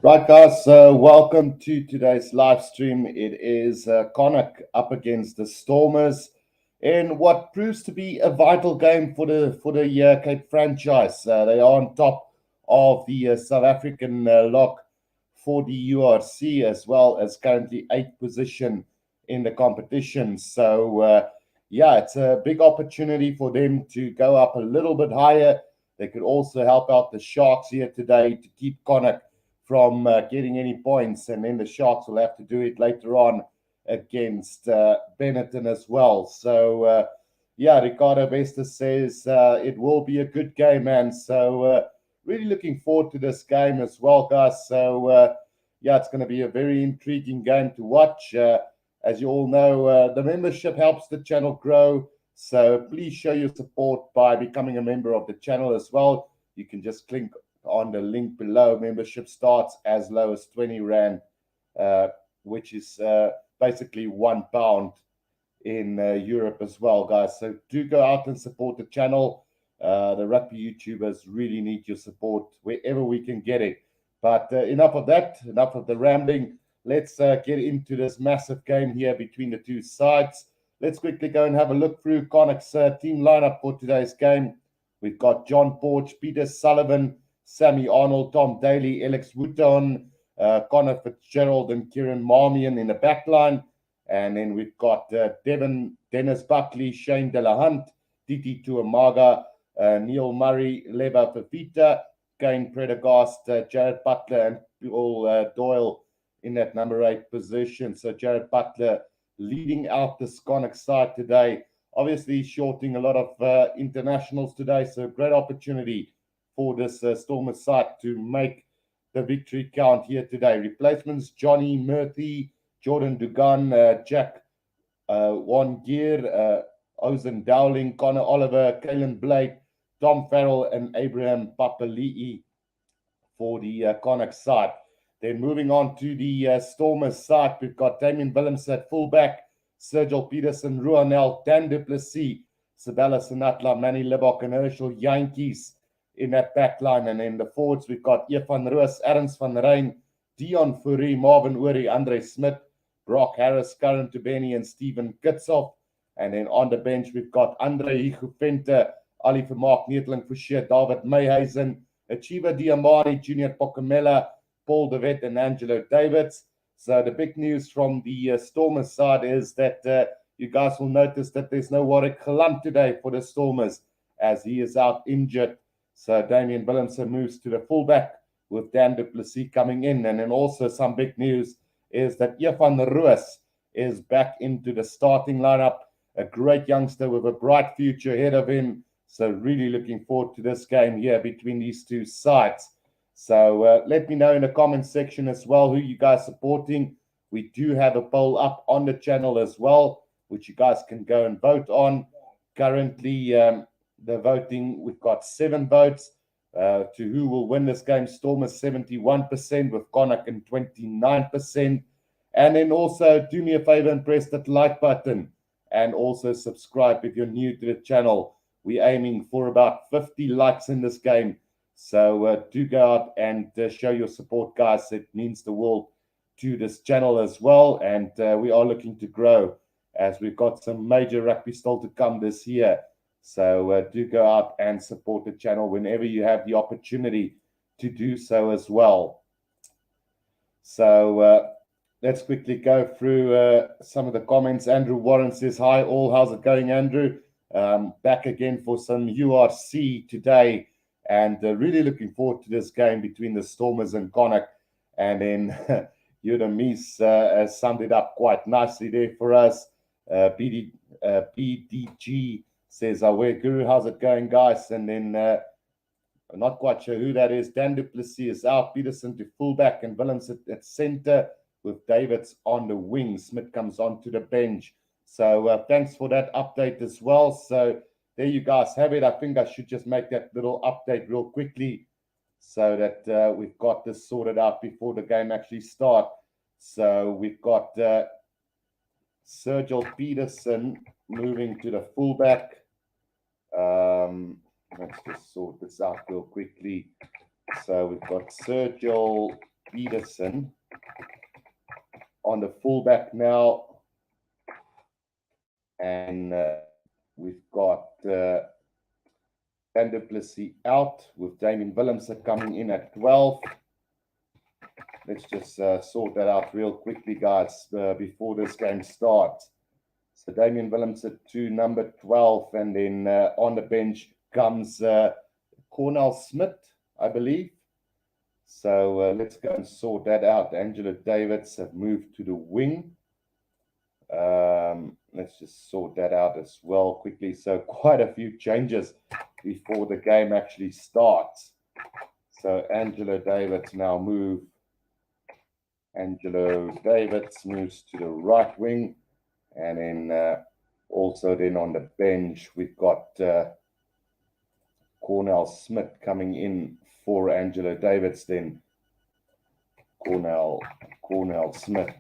Right, guys, welcome to today's live stream. It is Connacht up against the Stormers in what proves to be a vital game for the Cape franchise. They are on top of the South African log for the URC, as well as currently eighth position in the competition. So, it's a big opportunity for them to go up a little bit higher. They could also help out the Sharks here today to keep Connacht from getting any points, and then the Sharks will have to do it later on against Benetton as well. So, Ricardo Vesta says it will be a good game, man. So, really looking forward to this game as well, guys. So, it's going to be a very intriguing game to watch. As you all know, the membership helps the channel grow. So, please show your support by becoming a member of the channel as well. You can just click on the link below. Membership starts as low as 20 Rand, which is basically £1 in Europe as well, guys. So do go out and support the channel. The rugby YouTubers really need your support wherever we can get it. But enough of that, enough of the rambling. Let's get into this massive game here between the two sides. Let's quickly go and have a look through Connacht's team lineup for today's game. We've got John Porch, Peter Sullivan, Sammy Arnold, Tom Daly, Alex Wooton, Connor Fitzgerald, and Kieran Marmion in the back line. And then we've got Dennis Buckley, Shane Delahunt, Titi Tuamaga, Neil Murray, Leva Fafita, Kane Prendergast, Jared Butler, and Paul Doyle in that number 8 position. So Jared Butler leading out the Connacht side today. Obviously, shorting a lot of internationals today, so great opportunity for this Stormers side to make the victory count here today. Replacements: Johnny Murphy, Jordan Dugan, Jack Juan Gear, Ozen Dowling, Connor Oliver, Kalen Blake, Tom Farrell, and Abraham Papali'i for the Connacht side. Then moving on to the Stormers side, we've got Damien Willems at fullback, Sergio Peterson, Ruanel, Dan du Plessis, Sabella Sinatla, Manny Lebok, and Herschel Yankees in that back line. And in the forwards, we've got Evan Roos, Ernst van Rijn, Dion Fourie, Marvin Uri, Andre Smith, Brock Harris, Karen Tubeni, and Stephen Kitsoff. And then on the bench, we've got Andre Higufente, Ali Vermaak, Neetling Fouché, David Mayhuizen, Achieva Diamani, Junior Pocamela, Paul De Wet, and Angelo Davids. So the big news from the Stormers side is that you guys will notice that there's no Warwick Galant today for the Stormers, as he is out injured. So Damien Willemse moves to the fullback with Dan du Plessis coming in. And then also some big news is that Evan Roos is back into the starting lineup. A great youngster with a bright future ahead of him. So really looking forward to this game here between these two sides. So let me know in the comment section as well who you guys are supporting. We do have a poll up on the channel as well, which you guys can go and vote on. Currently, the voting, we've got 7 votes to who will win this game. Stormers 71%, with Connacht in 29%. And then also do me a favor and press that like button, and also subscribe if you're new to the channel. We're aiming for about 50 likes in this game. So do go out and show your support, guys. It means the world to this channel as well. And we are looking to grow, as we've got some major rugby still to come this year. So do go out and support the channel whenever you have the opportunity to do so as well. So let's quickly go through some of the comments. Andrew Warren says, hi all, how's it going, Andrew? Back again for some URC today, and really looking forward to this game between the Stormers and Connacht. And then Udamis has summed it up quite nicely there for us. BDG says, Rugby Guru, how's it going, guys? And then I'm not quite sure who that is. Dan du Plessis is out, Peterson to fullback, and Willems at center, with Davids on the wing. Smith comes onto the bench. So thanks for that update as well. So there you guys have it. I think I should just make that little update real quickly so that we've got this sorted out before the game actually starts. So we've got Sergio Peterson moving to the fullback. Let's just sort this out real quickly. So we've got Sergio Peterson on the fullback now. And we've got Van der Plessis out with Damien Willemse coming in at 12. Let's just sort that out real quickly, guys, before this game starts. So Damien Willemse to number 12, and then on the bench comes Cornell Smith, I believe. So let's go and sort that out. Angela Davids have moved to the wing. Let's just sort that out as well quickly. So quite a few changes before the game actually starts. So Angela Davids now move. Angelo Davids moves to the right wing. And then also then on the bench, we've got Cornell Smith coming in for Angelo Davids, then Cornell Smith.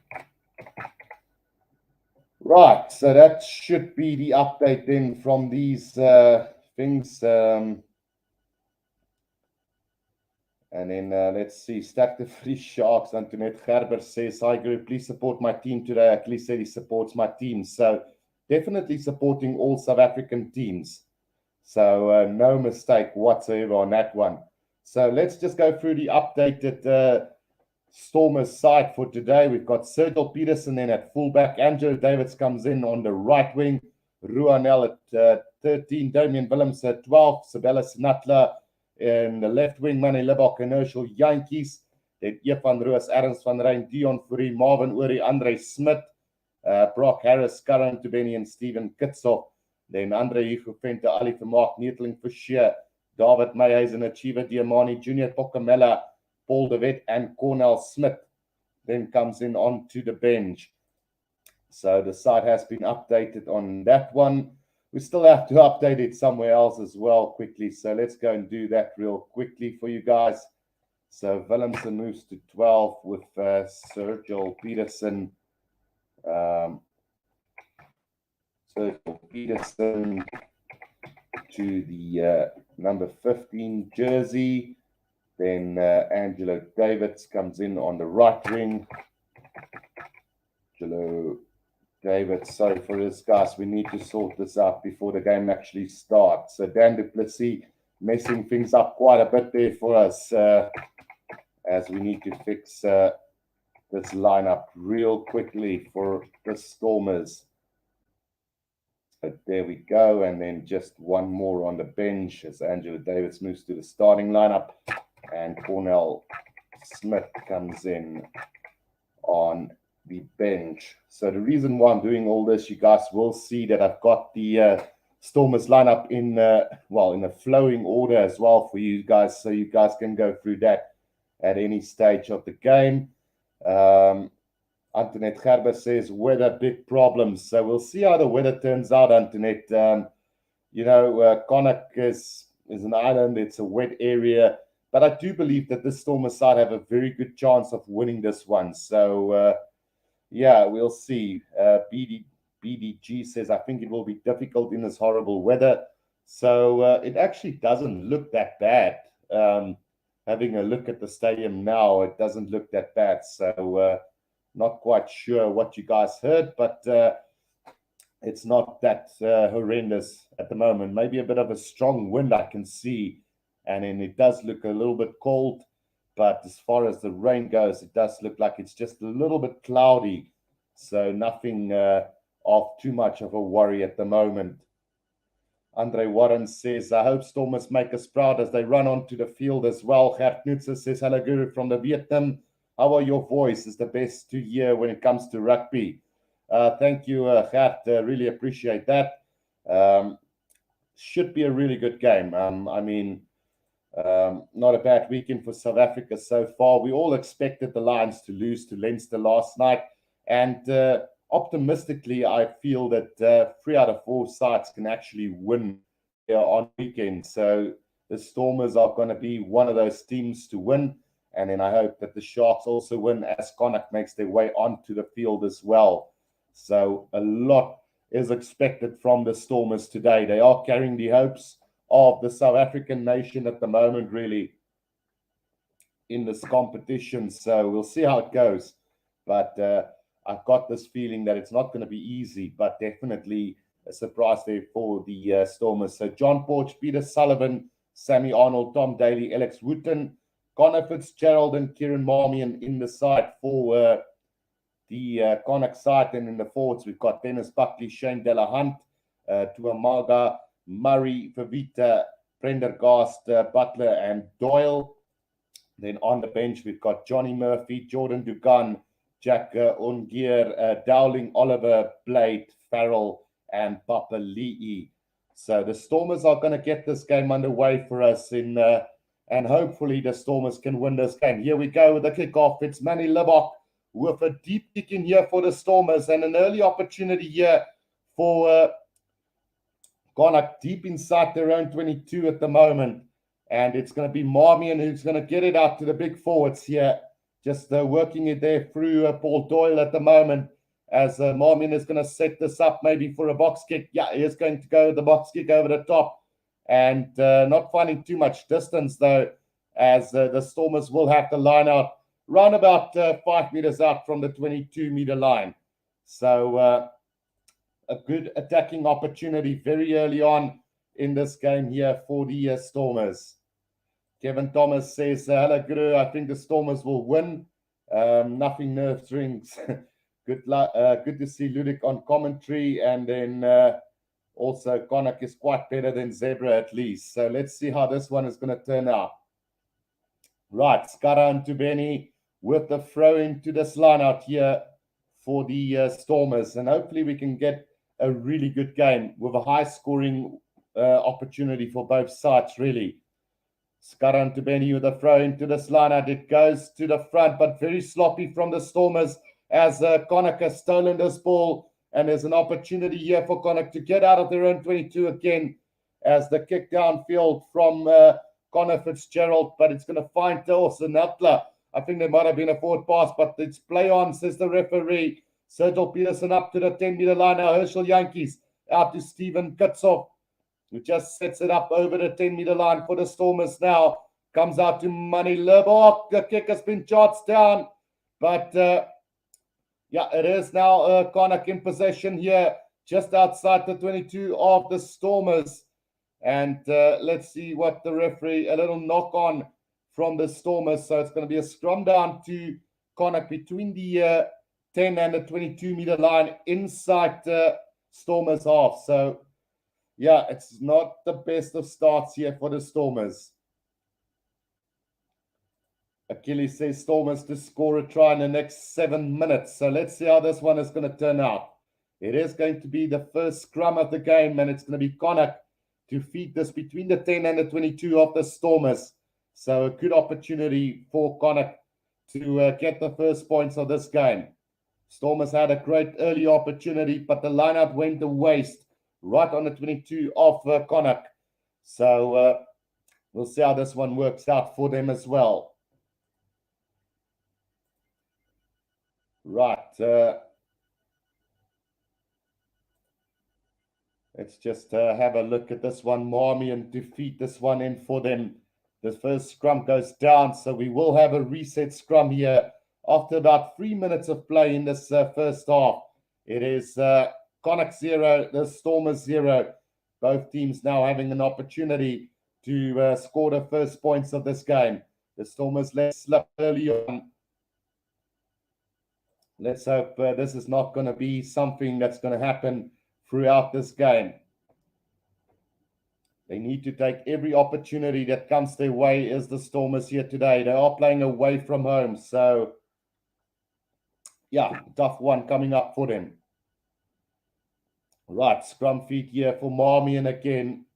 Right, so that should be the update then from these things. And then let's see, Stack the Free Sharks. Antoinette Gerber says, hi group, please support my team today. At least said he supports my team. So definitely supporting all South African teams. So no mistake whatsoever on that one. So let's just go through the updated Stormers side for today. We've got Sergio Peterson in at fullback. Angelo Davids comes in on the right wing. Ruanel at 13. Damien Willems at 12. Sabella Sinatla in the left wing. Manny Lebok and Herschel Yankees. Then Evan Roos, Ernst van Rijn, Dion Fourie, Marvin Uri, Andre Smith, Brock Harris, Karan Tubeni and Steven Kitsoff. Then Andre Hugo Vente, Ali Vermaak, Neetling Fischer, David Mayhuizen, Achiever Diamani, Junior Pocamella, Paul de Wet and Cornell Smith then comes in onto the bench. So the site has been updated on that one. We still have to update it somewhere else as well quickly. So let's go and do that real quickly for you guys. So Willemse moves to 12 with Sergio Peterson. Sergio Peterson to the number 15 jersey. Then Angelo Davids comes in on the right wing. Angelo Davids, sorry for this, guys. We need to sort this out before the game actually starts. So Dan du Plessis messing things up quite a bit there for us as we need to fix this lineup real quickly for the Stormers. So there we go. And then just one more on the bench as Angelo Davids moves to the starting lineup. And Cornell Smith comes in on the bench. So the reason why I'm doing all this, you guys will see that I've got the Stormers lineup in in a flowing order as well for you guys, so you guys can go through that at any stage of the game. Antoinette Gerber says weather big problems, so we'll see how the weather turns out. Antoinette, Connacht is an island, it's a wet area. But I do believe that the Stormers side have a very good chance of winning this one. So, we'll see. BDG says, I think it will be difficult in this horrible weather. So it actually doesn't look that bad. Having a look at the stadium now, it doesn't look that bad. So not quite sure what you guys heard, but it's not that horrendous at the moment. Maybe a bit of a strong wind I can see. And then it does look a little bit cold, but as far as the rain goes, it does look like it's just a little bit cloudy. So nothing of too much of a worry at the moment. Andre Warren says, I hope Stormers make us proud as they run onto the field as well. Gert Knutse says, hello, Guru from the Vietnam. How are your voice? Is the best to hear when it comes to rugby. Thank you, Gert. Really appreciate that. Should be a really good game. Not a bad weekend for South Africa so far. We all expected the Lions to lose to Leinster last night. And optimistically, I feel that 3 out of 4 sides can actually win on weekend. So the Stormers are going to be one of those teams to win. And then I hope that the Sharks also win as Connacht makes their way onto the field as well. So a lot is expected from the Stormers today. They are carrying the hopes of the South African nation at the moment, really. in this competition. So we'll see how it goes. But I've got this feeling that it's not going to be easy, but definitely a surprise there for the Stormers. So John Porch, Peter Sullivan, Sammy Arnold, Tom Daly, Alex Wooten, Connor Fitzgerald, and Kieran Marmion in the side for the Connacht side. And in the forwards, we've got Dennis Buckley, Shane Delahunt, Tuamaga, Murray, Favita, Prendergast, Butler, and Doyle. Then on the bench, we've got Johnny Murphy, Jordan Dugan, Jack Ungier, Dowling, Oliver, Blade, Farrell, and Papa Lee. So the Stormers are going to get this game underway for us, and hopefully the Stormers can win this game. Here we go with the kickoff. It's Manny Libbok with a deep kick in here for the Stormers, and an early opportunity here for Connacht deep inside their own 22 at the moment. And it's going to be Marmion who's going to get it out to the big forwards here. Just working it there through Paul Doyle at the moment, as Marmion is going to set this up maybe for a box kick. Yeah, he is going to go the box kick over the top, and not finding too much distance though, as the Stormers will have to line out round about 5 meters out from the 22-meter line. So a good attacking opportunity very early on in this game here for the Stormers. Kevin Thomas says, hello, Guru. I think the Stormers will win. Nothing nerve rings. Good to see Ludic on commentary. And then also Connacht is quite better than Zebra at least. So let's see how this one is going to turn out. Right, Skara and Tubeni with the throw into this line out here for the Stormers. And hopefully we can get a really good game with a high scoring opportunity for both sides, really. Skaran to Benny with a throw into this line out. It goes to the front, but very sloppy from the Stormers, as Connacht has stolen this ball. And there's an opportunity here for Connacht to get out of their own 22 again, as the kick downfield from Connor Fitzgerald, but it's going to find Dawson Nutler. I think there might have been a forward pass, but it's play on, says the referee. Sergio Peterson up to the 10-meter line now. Herschel Yankees out to Stephen Kutsoff, who just sets it up over the 10-meter line for the Stormers now. Comes out to Manny Libbok. The kick has been charged down. But, yeah, it is now Connacht in possession here, just outside the 22 of the Stormers. And let's see what the referee, a little knock on from the Stormers. So it's going to be a scrum down to Connacht between the 10 and the 22-meter line inside the Stormers half. So, yeah, it's not the best of starts here for the Stormers. Achilles says Stormers to score a try in the next 7 minutes. So let's see how this one is going to turn out. It is going to be the first scrum of the game, and it's going to be Connacht to feed this between the 10 and the 22 of the Stormers. So a good opportunity for Connacht to get the first points of this game. Stormers had a great early opportunity, but the lineout went to waste right on the 22 of Connacht. So we'll see how this one works out for them as well. Right. Let's just have a look at this one. Marmion to feed this one in for them. The first scrum goes down, so we will have a reset scrum here after about 3 minutes of play in this first half. It is Connacht 0, the Stormers 0. Both teams now having an opportunity to score the first points of this game. The Stormers let slip early on. Let's hope this is not going to be something that's going to happen throughout this game. They need to take every opportunity that comes their way as the Stormers here today. They are playing away from home. So, yeah, tough one coming up for them. Right, scrum feed here for Marmion again.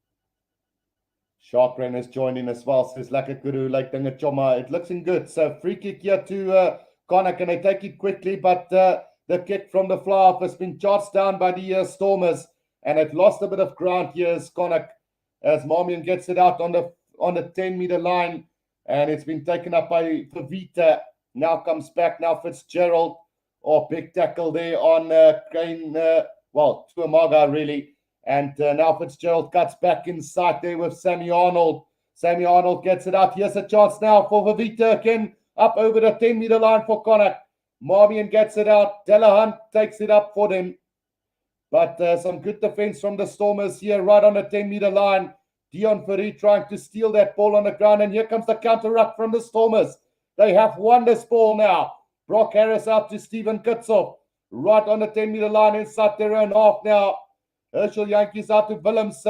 Sharkran has joined in as well. Says Laka Guru, like Dangachoma. It looking good. So, free kick here to Connacht. Can they take it quickly? But the kick from the fly-off has been charged down by the Stormers. And it lost a bit of ground here as Connacht, as Marmion gets it out on the 10-meter line, and it's been taken up by Favita. Now comes back, now Fitzgerald. Oh, big tackle there on Kane, Tuamaga really. And now Fitzgerald cuts back inside there with Sammy Arnold. Sammy Arnold gets it out. Here's a chance now for Vavita again. Up over the 10-meter line for Connacht. Marmion gets it out. Delahunt takes it up for them. But some good defense from the Stormers here right on the 10-meter line. Dion Ferry trying to steal that ball on the ground. And here comes the counter-ruck from the Stormers. They have won this ball now. Brock Harris out to Stephen Kitsov. Right on the 10-meter line inside their own half now. Herschel Yankees out to Willems.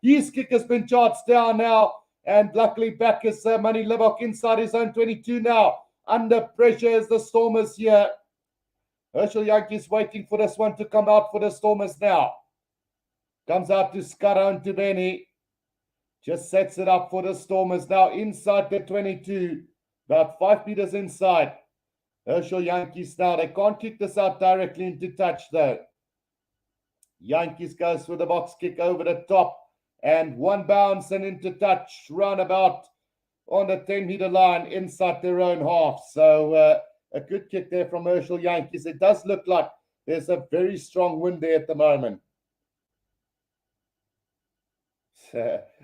His kick has been charged down now. And luckily back is Manny Livok inside his own 22 now. Under pressure is the Stormers here. Herschel Yankees waiting for this one to come out for the Stormers now. Comes out to Skara and Tubeni. Just sets it up for the Stormers now inside the 22. About 5 meters inside. Herschel Yankees now. They can't kick this out directly into touch though. Yankees goes for the box kick over the top. And one bounce and into touch. Roundabout on the 10-meter line inside their own half. So a good kick there from Herschel Yankees. It does look like there's a very strong wind there at the moment.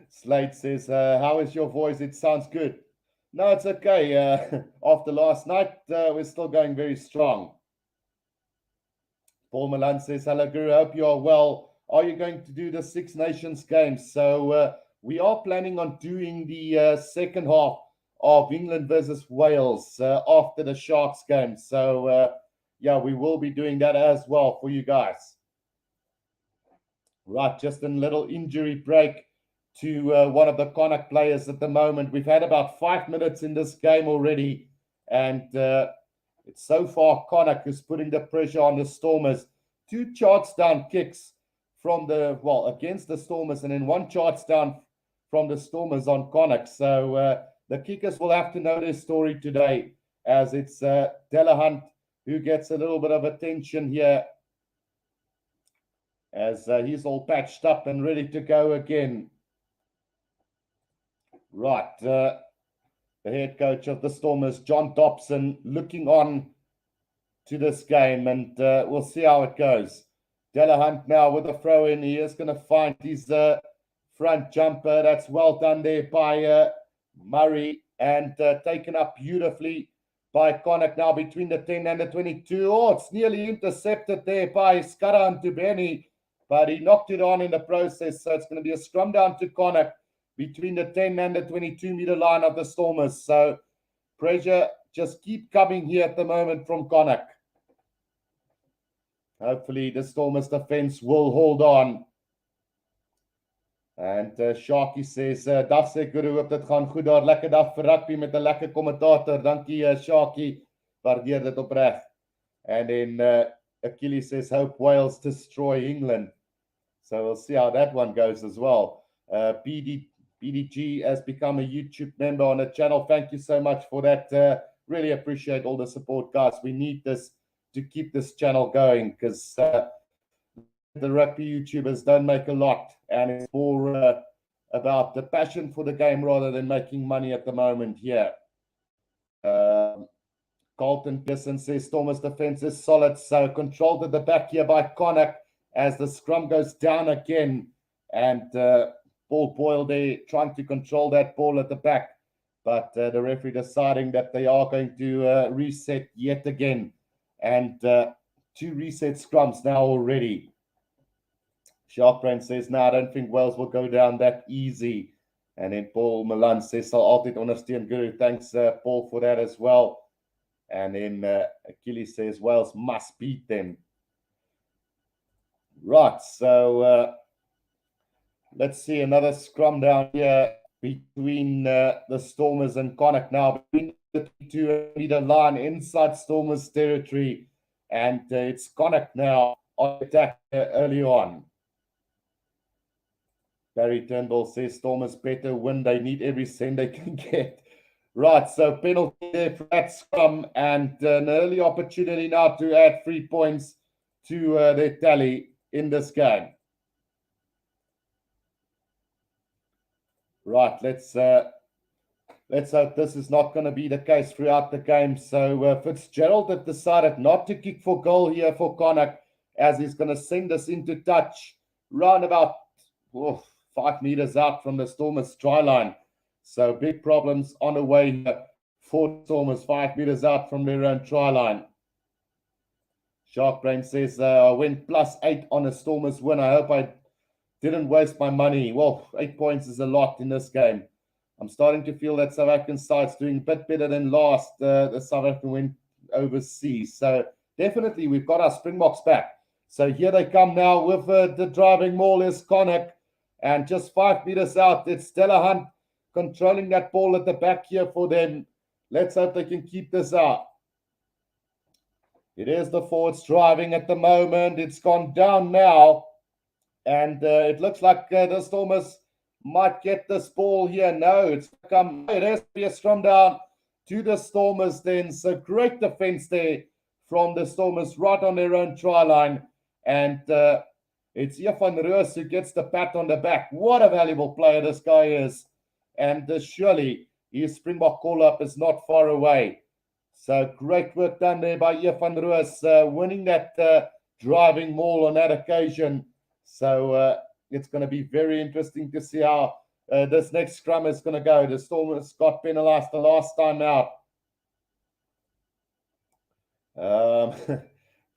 Slade says, how is your voice? It sounds good. No, it's okay. After last night, we're still going very strong. Paul Milan says, hello, Guru. Hope you are well. Are you going to do the Six Nations games? So we are planning on doing the second half of England versus Wales after the Sharks game. So, yeah, we will be doing that as well for you guys. Right, just a little injury break to one of the Connacht players at the moment. We've had about 5 minutes in this game already. And it's so far Connacht who's putting the pressure on the Stormers. 2 charge down kicks from the, against the Stormers, and then 1 charge down from the Stormers on Connacht. So the kickers will have to know their story today, as it's Delahunt who gets a little bit of attention here, as he's all patched up and ready to go again. Right, the head coach of the Stormers, John Dobson, looking on to this game, and we'll see how it goes. Delahunt now with a throw in. He is going to find his front jumper. That's well done there by Murray, and taken up beautifully by Connacht now between the 10 and the 22. Oh, it's nearly intercepted there by Skara and Tubeni, but he knocked it on in the process. So it's going to be a scrum down to Connacht between the 10 and the 22-meter line of the Stormers. So pressure just keep coming here at the moment from Connacht. Hopefully the Stormers defense will hold on. And Sharky says, dag sê Guru, hoop dit gaan goed daar. Lekker dag vir rugby met 'n lekker kommentator. Dankie Sharky, waardeer dit opreg. And then Achilles says, hope Wales destroy England. So we'll see how that one goes as well. BDG has become a YouTube member on the channel. Thank you so much for that. Really appreciate all the support, guys. We need this to keep this channel going, because the rugby YouTubers don't make a lot, and it's more about the passion for the game rather than making money at the moment here. Colton Pearson says Stormers defense is solid, so controlled at the back here by Connacht as the scrum goes down again, and Paul Boyle there trying to control that ball at the back, but the referee deciding that they are going to reset yet again. And 2 reset scrums now already. Sharpbrain says, no, I don't think Wales will go down that easy. And then Paul Milan says, sal altyd ondersteun Guru. Thanks, Paul, for that as well. And then Achilles says, Wales must beat them. Right, so let's see another scrum down here between the Stormers and Connacht now. Between the 2-meter line inside Stormers territory. And it's Connacht now on attack early on. Barry Turnbull says Stormers better win. They need every cent they can get. Right, so penalty there for that scrum, and an early opportunity now to add 3 points to their tally in this game. Right, let's hope this is not going to be the case throughout the game. So Fitzgerald had decided not to kick for goal here for Connacht, as he's going to send us into touch round about 5 meters out from the Stormers try line. So big problems on the way here for the Stormers, 5 meters out from their own try line. Shark Brain says, I went +8 on a Stormers win. I hope I didn't waste my money. Well, 8 points is a lot in this game. I'm starting to feel that South African side's doing a bit better than last. The South African went overseas. So definitely we've got our Springboks back. So here they come now with the driving maul is Connacht. And just 5 meters out, it's Delahunt controlling that ball at the back here for them. Let's hope they can keep this out. It is the forwards driving at the moment. It's gone down now. And it looks like the Stormers might get this ball here. No, it has to be a strum down to the Stormers then. So great defense there from the Stormers right on their own try line. And it's Van Roos who gets the pat on the back. What a valuable player this guy is. And surely his Springbok call-up is not far away. So great work done there by Van Roos, winning that driving maul on that occasion. So it's going to be very interesting to see how this next scrum is going to go. The Stormers got penalized the last time out.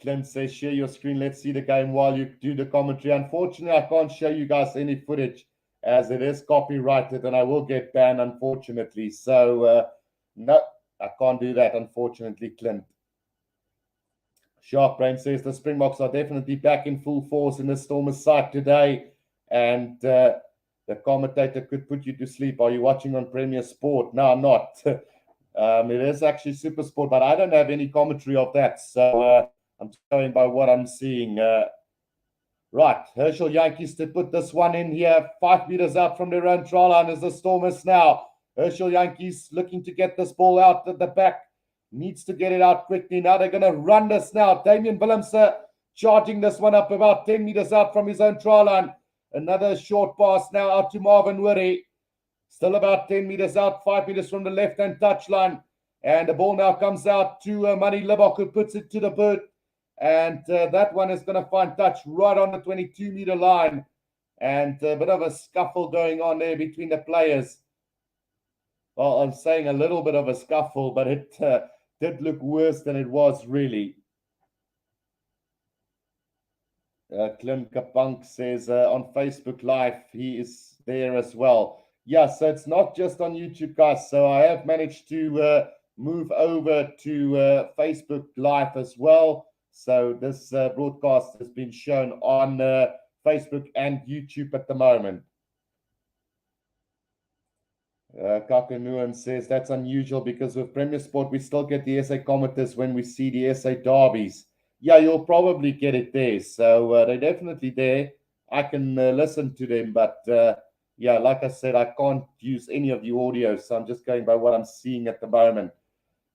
Clint says, share your screen. Let's see the game while you do the commentary. Unfortunately, I can't show you guys any footage as it is copyrighted and I will get banned, unfortunately. So, no, I can't do that, unfortunately, Clint. Shark Brain says the Springboks are definitely back in full force in the Stormers side today. And the commentator could put you to sleep. Are you watching on Premier Sport? No, I'm not. It is actually Super Sport, but I don't have any commentary of that. So I'm going by what I'm seeing. Right, Herschel Yankees to put this one in here. 5 meters out from their own try line is the Stormers now. Herschel Yankees looking to get this ball out at the back. Needs to get it out quickly. Now they're going to run this now. Damian Willemse charging this one up about 10 meters out from his own try line. Another short pass now out to Marvin Wurry. Still about 10 meters out, 5 meters from the left-hand touchline. And the ball now comes out to Manny Libok, who puts it to the boot. And that one is going to find touch right on the 22-meter line. And a bit of a scuffle going on there between the players. Well, I'm saying a little bit of a scuffle, but it did look worse than it was really. Klim Kapunk says on Facebook Live, he is there as well. Yeah, so it's not just on YouTube, guys. So I have managed to move over to Facebook Live as well. So this broadcast has been shown on Facebook and YouTube at the moment. Kakanuan says that's unusual because with Premier Sport, we still get the SA commenters when we see the SA derbies. Yeah, you'll probably get it there. So they're definitely there. I can listen to them. But yeah, like I said, I can't use any of the audio. So I'm just going by what I'm seeing at the moment.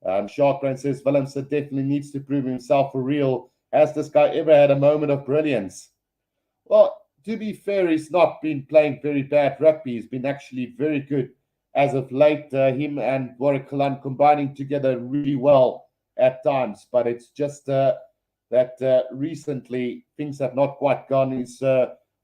Sharkran says Willemse definitely needs to prove himself for real. Has this guy ever had a moment of brilliance? Well, to be fair, he's not been playing very bad rugby. He's been actually very good. As of late, him and Warwick Kalan combining together really well at times. But it's just that recently things have not quite gone his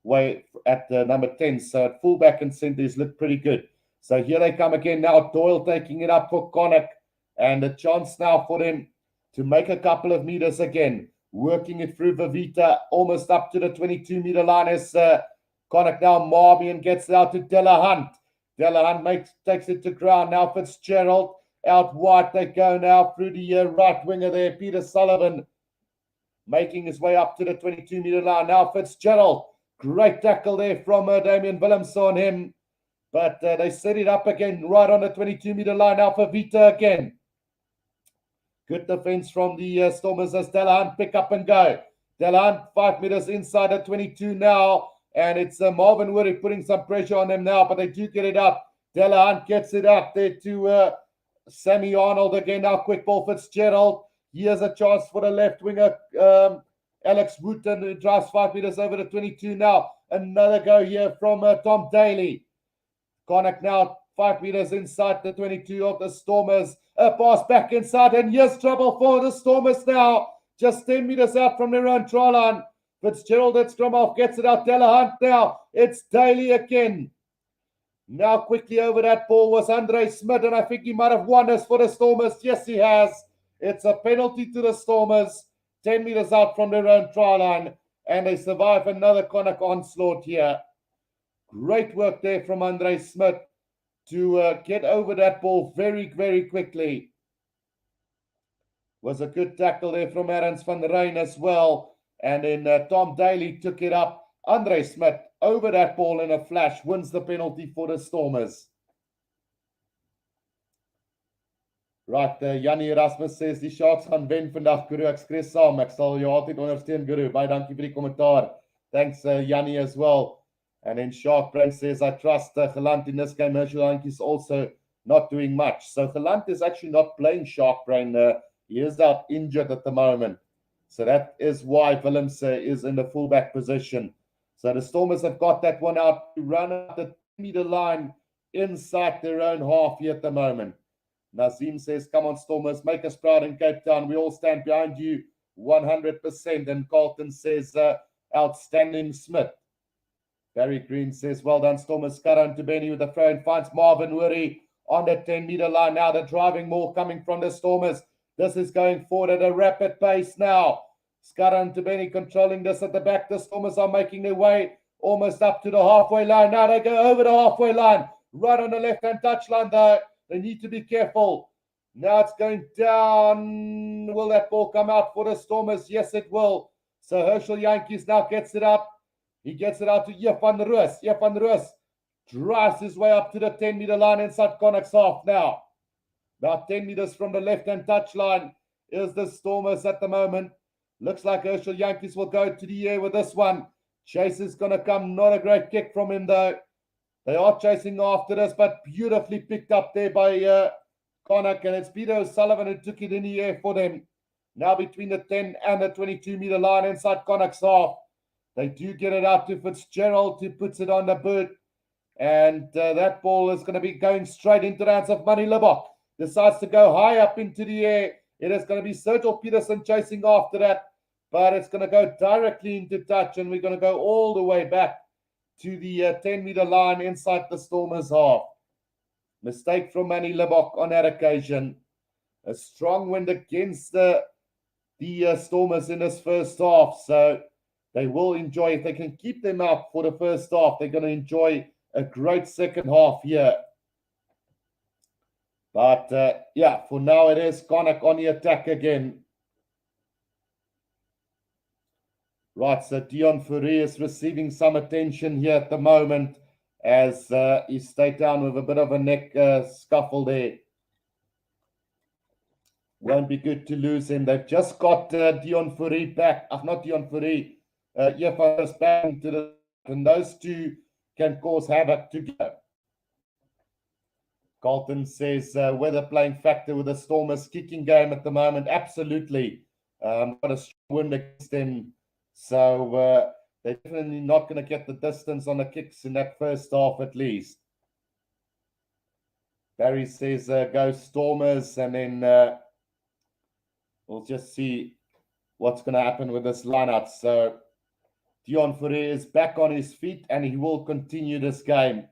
way at number 10. So at fullback and centre, he's looked pretty good. So here they come again now. Doyle taking it up for Connacht. And a chance now for them to make a couple of meters again. Working it through Vavita, almost up to the 22-meter line as Connacht now. Marmion gets it out to Delahunt. Delahunt takes it to ground. Now Fitzgerald out wide. They go now through the right winger there. Peter Sullivan making his way up to the 22-meter line. Now Fitzgerald. Great tackle there from Damian Willemse on him. But they set it up again right on the 22-meter line. Now for Vita again. Good defense from the Stormers as Delahunt pick up and go. Delahunt 5 meters inside the 22 now. And it's Marvin Wurry putting some pressure on them now, but they do get it up. Delahunt gets it up there to Sammy Arnold again. Now quick ball Fitzgerald. Here's a chance for the left winger, Alex Wooten, who drives 5 meters over the 22 now. Another go here from Tom Daly. Connacht now 5 meters inside the 22 of the Stormers. A pass back inside, and here's trouble for the Stormers now. Just 10 meters out from their own try line. Fitzgerald at scrum off, gets it out. Delahunt now. It's Daly again. Now quickly over that ball was Andre Smith, and I think he might have won this for the Stormers. Yes, he has. It's a penalty to the Stormers, 10 meters out from their own try line, and they survive another Connacht onslaught here. Great work there from Andre Smith to get over that ball very, very quickly. Was a good tackle there from Arends van Rijn as well. And then Tom Daly took it up. Andre Smith over that ball in a flash wins the penalty for the Stormers. Right, Jannie Erasmus says die Sharks gaan wen vandag, Guru. Ek skree saam. Ek sal jou altyd ondersteun, Guru. Baie dankie vir die kommentaar. Thanks, Jannie, as well. And then Shark Brain says, I trust Gelant in this game. Herschel Yank is also not doing much. So Gelant is actually not playing Shark Brain. He is out injured at the moment. So that is why Willems is in the fullback position. So the Stormers have got that one out to run out the 10-meter line inside their own half here at the moment. Nazim says, come on, Stormers, make us proud in Cape Town. We all stand behind you 100%. And Carlton says, outstanding Smith. Barry Green says, well done, Stormers. Karan Tubeni with the throw and finds Marvin Wuri on the 10-meter line. Now the driving more coming from the Stormers. This is going forward at a rapid pace now. Skaran Tubeni controlling this at the back. The Stormers are making their way almost up to the halfway line. Now they go over the halfway line. Right on the left-hand touchline, though. They need to be careful. Now it's going down. Will that ball come out for the Stormers? Yes, it will. So Herschel Yankees now gets it up. He gets it out to Jeff van Roos. Jeff van Roos drives his way up to the 10-meter line inside Connacht's half now. About 10 meters from the left-hand touchline is the Stormers at the moment. Looks like Herschel Yankees will go to the air with this one. Chase is going to come. Not a great kick from him, though. They are chasing after this, but beautifully picked up there by Connacht. And it's Peter O'Sullivan who took it in the air for them. Now between the 10 and the 22-meter line inside Connacht's half. They do get it out to Fitzgerald, who puts it on the boot. And that ball is going to be going straight into the hands of Manny Libbok. Decides to go high up into the air. It is going to be Sergio Peterson chasing after that. But it's going to go directly into touch. And we're going to go all the way back to the 10-meter line inside the Stormers' half. Mistake from Manny Libbok on that occasion. A strong wind against the Stormers in this first half. So they will enjoy, if they can keep them up for the first half, they're going to enjoy a great second half here. But, yeah, for now it is Connacht on the attack again. Right, so Dion Fourie is receiving some attention here at the moment as he stayed down with a bit of a neck scuffle there. Won't be good to lose him. They've just got Dion Fourie back. Not Dion Fourie. Jeffers back into the, and those two can cause havoc together. Carlton says weather playing factor with the Stormers kicking game at the moment. Absolutely. Got a strong wind against them. So they're definitely not going to get the distance on the kicks in that first half at least. Barry says go Stormers, and then we'll just see what's going to happen with this lineup. So Dion Fourie is back on his feet, and he will continue this game.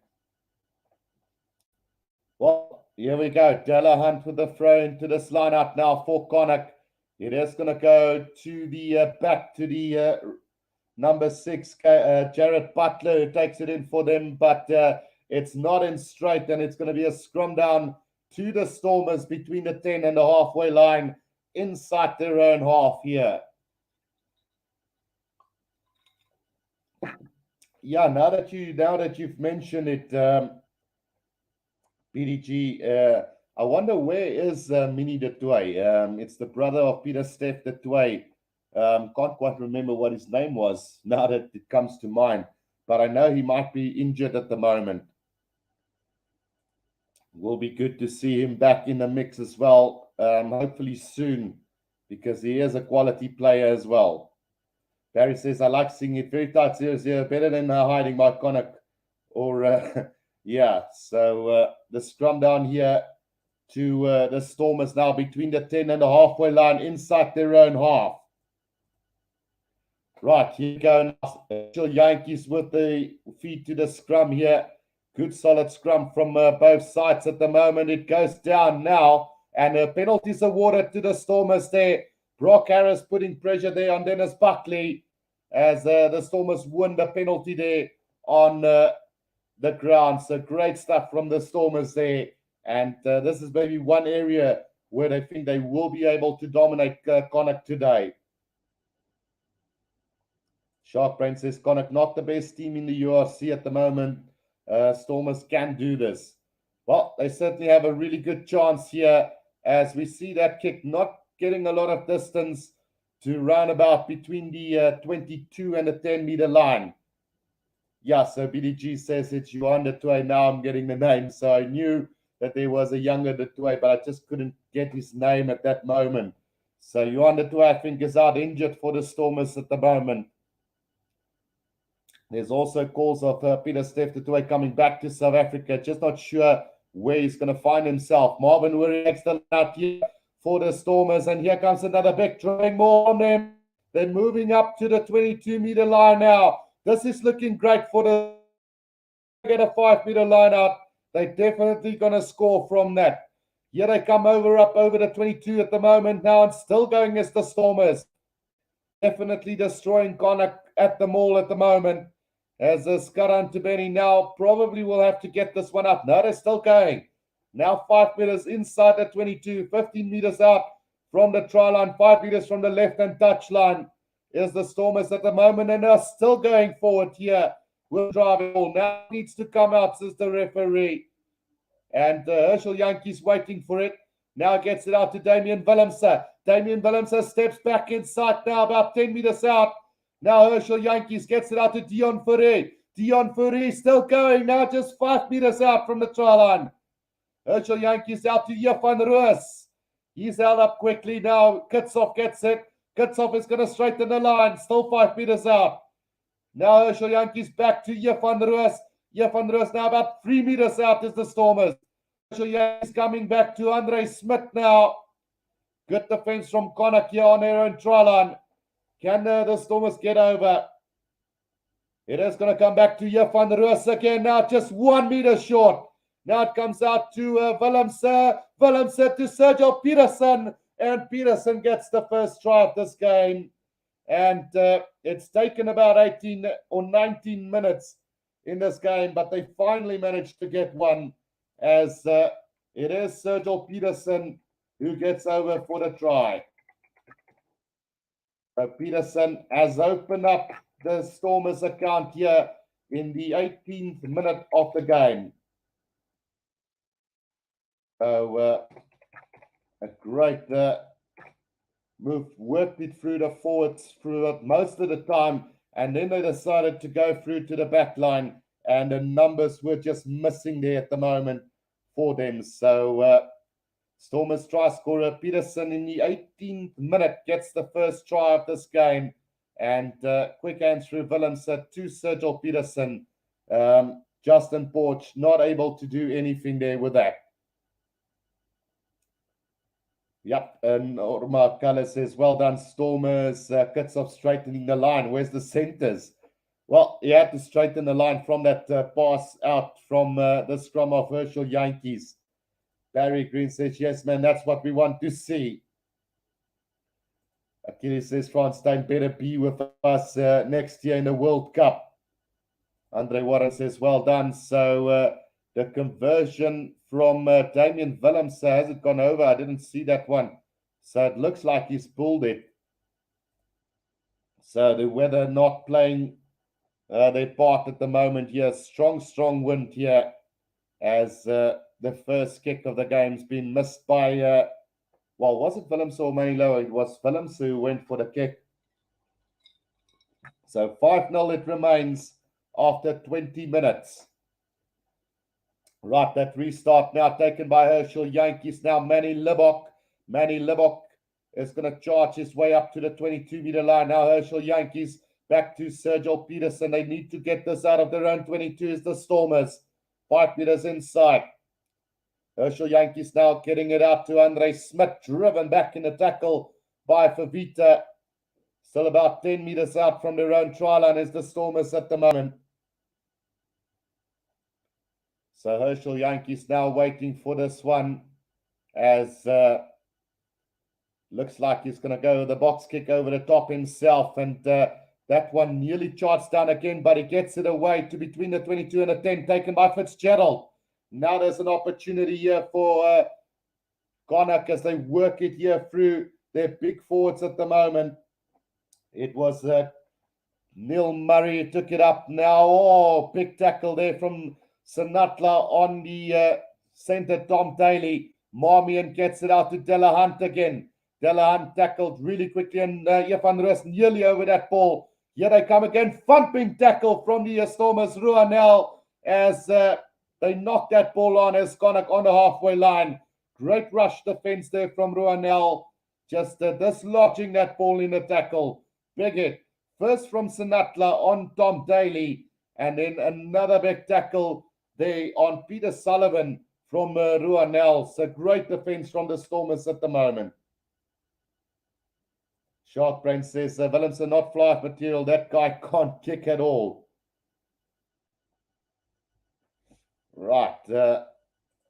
Well, here we go. Della Hunt with the throw into this lineup now for Connacht. It is going to go to the back to the number 6, Jared Butler, who takes it in for them, but it's not in straight, and it's going to be a scrum down to the Stormers between the 10 and the halfway line inside their own half here. Yeah, now that you've mentioned it, PDG, I wonder where is Minnie de Toey. It's the brother of Peter Steph de Toey. Can't quite remember what his name was now that it comes to mind, but I know he might be injured at the moment. Will be good to see him back in the mix as well, hopefully soon, because he is a quality player as well. Barry says, I like seeing it very tight 0-0, better than hiding by Connacht. Or, yeah, so the scrum down here to the Stormers now between the 10 and the halfway line inside their own half. Right, here you go now. Yankees with the feet to the scrum here. Good solid scrum from both sides at the moment. It goes down now, and penalties awarded to the Stormers there. Brock Harris putting pressure there on Dennis Buckley as the Stormers win the penalty there on the ground. So great stuff from the Stormers there. And this is maybe one area where they think they will be able to dominate Connacht today. Sharkbrain says Connacht not the best team in the URC at the moment. Stormers can do this. Well, they certainly have a really good chance here as we see that kick not getting a lot of distance to round about between the 22 and the 10-meter line. Yeah, so BDG says it's Johan de Toey. Now I'm getting the name. So I knew that there was a younger de Toey, but I just couldn't get his name at that moment. So Johan de Toey, I think, is out injured for the Stormers at the moment. There's also calls of Peter Steph de Toey coming back to South Africa. Just not sure where he's going to find himself. Marvin Wurry extra out here for the Stormers. And here comes another big throwing more on them. They're moving up to the 22-meter line now. This is looking great for the get a 5-meter line out. They're definitely going to score from that. Here they come up over the 22 at the moment now and still going as the Stormers. Definitely destroying Connacht at the mall at the moment. As Skaran Tubeni now probably will have to get this one up. No, they're still going. Now 5 meters inside the 22, 15 meters out from the try line, 5 meters from the left-hand touch line is the Stormers at the moment, and are still going forward here. Will drive it all. Now needs to come out, says the referee. And Herschel Yankees waiting for it. Now gets it out to Damian Willemse. Damian Willemse steps back inside now, about 10 meters out. Now Herschel Yankees gets it out to Dion Fourie. Dion Fourie still going now, just 5 meters out from the try line. Herschel Yankees out to Jeff van Roos. He's held up quickly now. Kickoff gets it. Kickoff is going to straighten the line. Still 5 meters out. Now Herschel Yankees back to Jeff van Roos. Jeff van Roos now about 3 meters out is the Stormers. Herschel Yankees coming back to Andre Smith now. Good defense from Connacht here on their own try line. Can the Stormers get over? It is going to come back to Jeff van Roos again now, just 1 meter short. Now it comes out to Willemse. Willemse to Sergio Peterson. And Peterson gets the first try of this game. And it's taken about 18 or 19 minutes in this game, but they finally managed to get one as it is Sergio Peterson who gets over for the try. So Peterson has opened up the Stormers account here in the 18th minute of the game. So a great move, worked it through the forwards through it most of the time, and then they decided to go through to the back line, and the numbers were just missing there at the moment for them. So Stormers try scorer Peterson in the 18th minute gets the first try of this game, and quick hands through Willemse to Sergio Peterson. Justin Porch not able to do anything there with that. Yep, and Orma Kalle says, well done, Stormers. Kickoff straightening the line. Where's the centers? Well, he had to straighten the line from that pass out from the scrum of Herschel Yankees. Barry Green says, yes, man, that's what we want to see. Achilles says, Franz Stein better be with us next year in the World Cup. Andre Warren says, well done. So the conversion from Damian Willemse, has it gone over? I didn't see that one. So it looks like he's pulled it. So the weather not playing their part at the moment here. Strong wind here as the first kick of the game's been missed by, well, was it Willemse or Manilo? It was Willemse who went for the kick. So 5-0 it remains after 20 minutes. Right, that restart now taken by Herschel Yankees. Now Manny Libbok. Manny Libbok is going to charge his way up to the 22-meter line. Now Herschel Yankees back to Sergio Peterson. They need to get this out of their own 22 as the Stormers. 5 meters inside. Herschel Yankees now getting it out to Andre Smith. Driven back in the tackle by Favita. Still about 10 meters out from their own try line as the Stormers at the moment. So Herschel Yankees now waiting for this one, as looks like he's going to go the box kick over the top himself, and that one nearly charged down again, but he gets it away to between the 22 and the 10, taken by Fitzgerald. Now there's an opportunity here for Connacht as they work it here through their big forwards at the moment. It was Neil Murray who took it up now. Oh, big tackle there from Sinatla on the centre, Tom Daly. Marmion gets it out to Delahunt again. Delahunt tackled really quickly, and Van Roos nearly over that ball. Here they come again. Thumping tackle from the Stormers, Ruanel, as they knock that ball on as Connacht on the halfway line. Great rush defense there from Ruanel, just dislodging that ball in the tackle. Big hit. First from Sinatla on Tom Daly, and then another big tackle there on Peter Sullivan from Ruanel. So great defense from the Stormers at the moment. Sharkbrain says, Willemse not fly material. That guy can't kick at all. Right.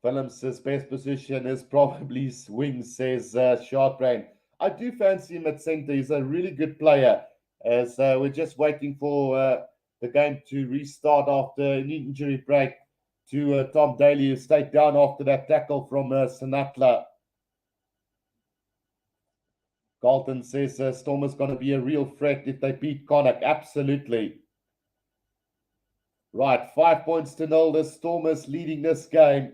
Willemse's best position is probably swing, says Sharkbrain. I do fancy him at centre. He's a really good player, as we're just waiting for the game to restart after an injury break to Tom Daly, who stayed down after that tackle from Sinatla. Galton says Stormers going to be a real threat if they beat Connacht. Absolutely. Right, 5-0. The Stormers leading this game.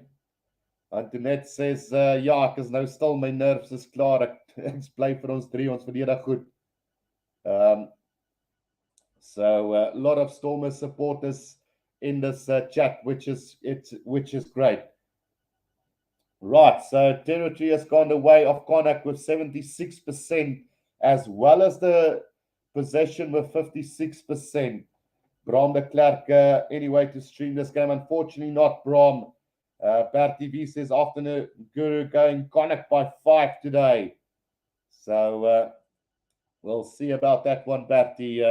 Antoinette says, ja, ek is nou stil, my nerves is klaar. Ek bly vir ons 3, ons verdedig goed. So a lot of Stormers supporters in this chat, which is great. Right, so territory has gone the way of Connacht with 76%, as well as the possession with 56%. Bram de Klerk, anyway, to stream this game. Unfortunately, not Bram. Bert TV says, afternoon Guru going Connacht by 5 today. So we'll see about that one, Bertie.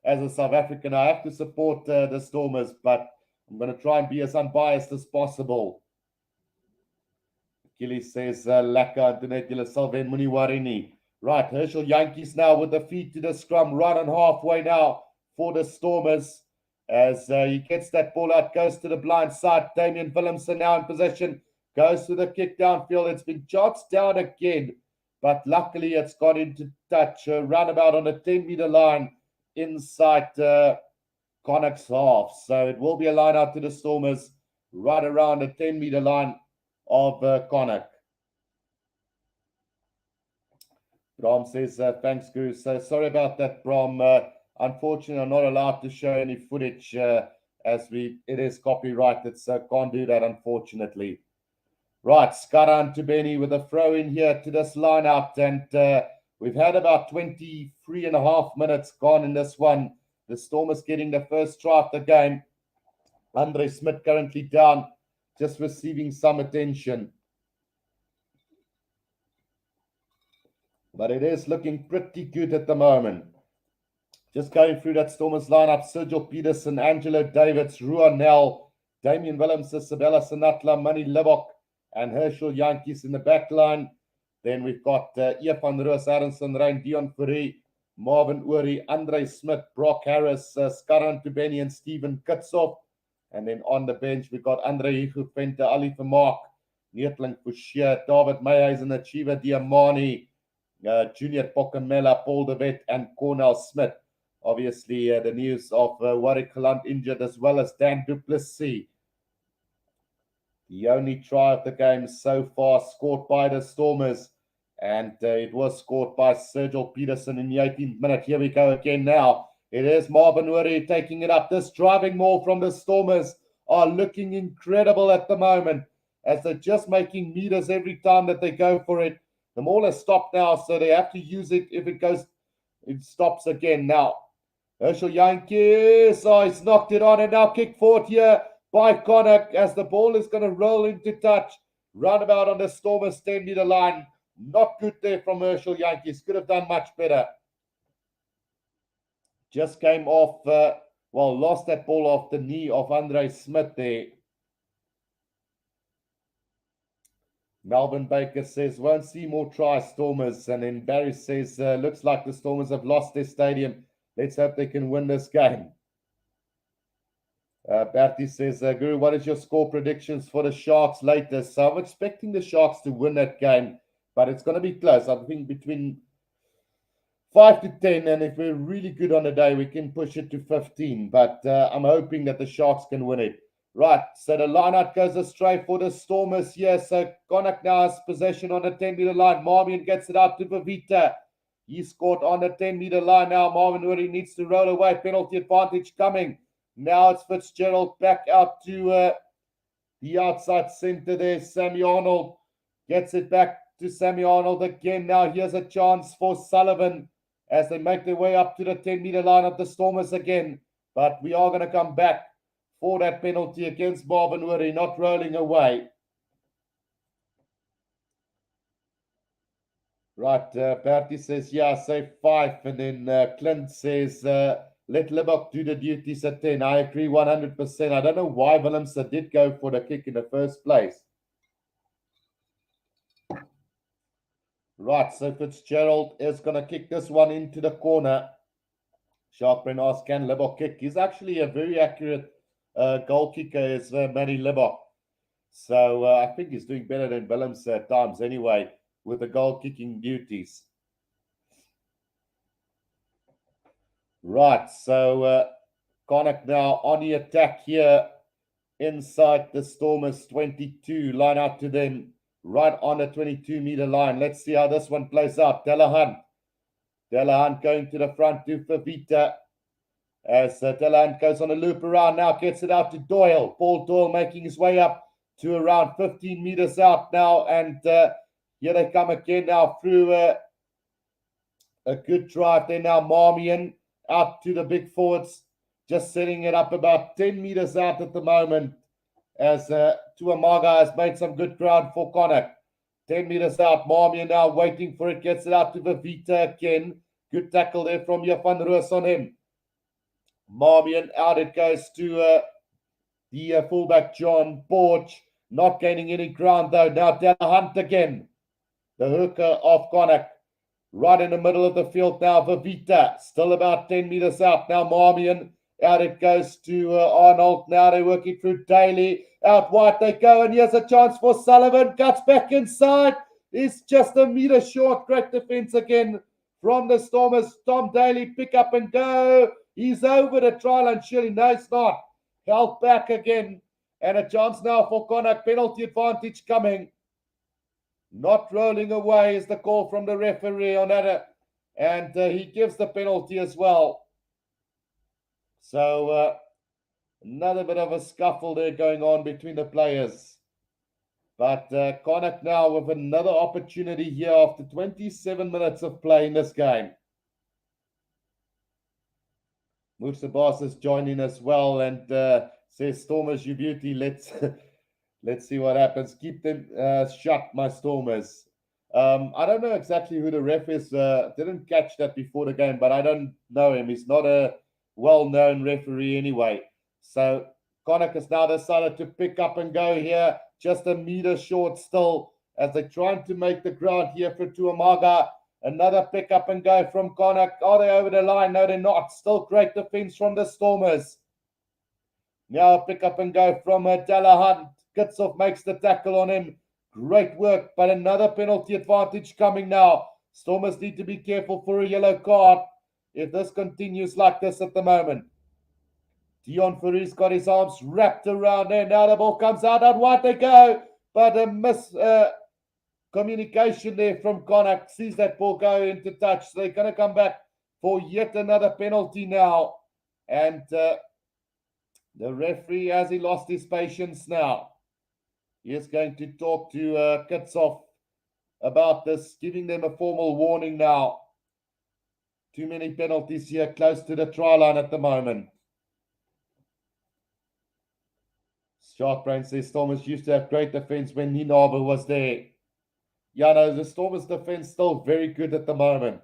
As a South African, I have to support the Stormers, but I'm going to try and be as unbiased as possible. Achilles says, Lekker, Antoinette, julle sal wen, moenie worry nie. Right, Herschel Yankees now with the feet to the scrum, right on halfway now for the Stormers. As he gets that ball out, goes to the blind side. Damian Willemse now in possession, goes to the kick downfield. It's been charged down again, but luckily it's got into touch, roundabout on the 10-meter line inside Connacht's half. So it will be a line out to the Stormers right around the 10-meter line of Connacht. Bram says, thanks, Guru. So sorry about that, Bram. Unfortunately, I'm not allowed to show any footage as it is copyrighted, so can't do that, unfortunately. Right, Skaran to Benny with a throw in here to this line out, and we've had about 23 and a half minutes gone in this one. The Stormers getting the first try of the game. Andre Smith currently down, just receiving some attention. But it is looking pretty good at the moment. Just going through that Stormers lineup, Sergio Peterson, Angelo Davids, Ruanel, Damian Willemse, Sabella Sinatla, Manny Libok, and Herschel Yankees in the back line. Then we've got Van Roos, Aronson, Rein, Dion Fourie, Marvin Uri, Andre Smith, Brock Harris, Skaran Tubeni, and Stephen Kitsov. And then on the bench, we've got Andre Hugo, Vente, Ali Vermaak, Neetling Fouchier, David Mayhuizen, Achieva Diamani, Junior Pokamela, Paul de Wet, and Cornel Smith. Obviously, the news of Warwick Kalant injured, as well as Dan du Plessis. The only try of the game so far scored by the Stormers, and it was scored by Sergio Peterson in the 18th minute. Here we go again now. It is Marvin Uri taking it up. This driving maul from the Stormers are looking incredible at the moment, as they're just making meters every time that they go for it. The maul has stopped now, so they have to use it. If it goes, it stops again now. Herschel Yankees, he's knocked it on, and now kick forward here by Connacht as the ball is going to roll into touch roundabout on the Stormers 10-meter line. Not good there from Herschel Yankees. Could have done much better. Just came off, lost that ball off the knee of Andre Smith there. Melvin Baker says, won't see more try Stormers. And then Barry says, looks like the Stormers have lost their stadium. Let's hope they can win this game. Bertie says, Guru, what is your score predictions for the Sharks later? So I'm expecting the Sharks to win that game, but it's going to be close. I think between 5 to 10, and if we're really good on the day, we can push it to 15. But I'm hoping that the Sharks can win it. Right, so the line-out goes astray for the Stormers here. So Connacht now has possession on the 10-meter line. Marmion gets it out to Vavita. He scored on the 10-meter line now. Marvin Woody needs to roll away. Penalty advantage coming. Now it's Fitzgerald back out to the outside center there. Sammy Arnold gets it back to Sammy Arnold again. Now here's a chance for Sullivan as they make their way up to the 10-meter line of the Stormers again. But we are going to come back for that penalty against Marvin Woody, not rolling away. Right, Bertie says, yeah, say 5. And then Clint says, let Libbok do the duties at 10. I agree 100%. I don't know why Willemse did go for the kick in the first place. Right, so Fitzgerald is going to kick this one into the corner. Sharkbrain asks, can Libbok kick? He's actually a very accurate goal kicker, is Manny Libbok. So I think he's doing better than Willemse at times anyway, with the goal kicking duties. Right, so Connacht now on the attack here inside the Stormers 22. Line out to them right on the 22-meter line. Let's see how this one plays out. Delahunt going to the front to Favita. As Delahunt goes on a loop around now, gets it out to Doyle. Paul Doyle making his way up to around 15 meters out now. And here they come again now through a good drive there now. Marmion out to the big forwards, just setting it up about 10 meters out at the moment. As Tuamaga has made some good ground for Connacht. 10 meters out. Marmion now waiting for it. Gets it out to Vavita again. Good tackle there from Van Roos on him. Marmion out. It goes to the fullback John Borch. Not gaining any ground though. Now Delahunt again. The hooker of Connacht. Right in the middle of the field now. Vavita. Still about 10 meters out. Now Marmion. Out it goes to Arnold. Now they're working through Daly. Out wide they go. And here's a chance for Sullivan. Cuts back inside. He's just a meter short. Great defense again from the Stormers. Tom Daly, pick up and go. He's over the try line. Surely no, it's not. Held back again. And a chance now for Connacht. Penalty advantage coming. Not rolling away is the call from the referee on that. And he gives the penalty as well. So another bit of a scuffle there going on between the players. But Connacht now with another opportunity here after 27 minutes of play in this game. Mursabas is joining as well and says, Stormers, you beauty. Let's see what happens. Keep them shut, my Stormers. I don't know exactly who the ref is. Didn't catch that before the game, but I don't know him. He's not a well-known referee anyway. So Connacht has now decided to pick up and go here. Just a meter short still as they're trying to make the ground here for Tuamaga. Another pick up and go from Connacht. Are they over the line? No, they're not. Still great defense from the Stormers. Now a pick up and go from Delahunt. Kitsov makes the tackle on him. Great work, but another penalty advantage coming now. Stormers need to be careful for a yellow card if this continues like this at the moment. Dion Fouris got his arms wrapped around there. Now the ball comes out wide they go. But a communication there from Connacht. Sees that ball go into touch. So they're going to come back for yet another penalty now. And the referee, has he lost his patience now? He is going to talk to Kitsov about this, giving them a formal warning now. Too many penalties here close to the try line at the moment. Sharkbrain says Stormers used to have great defense when Ninaber was there. Yeah, no, the Stormers defense still very good at the moment.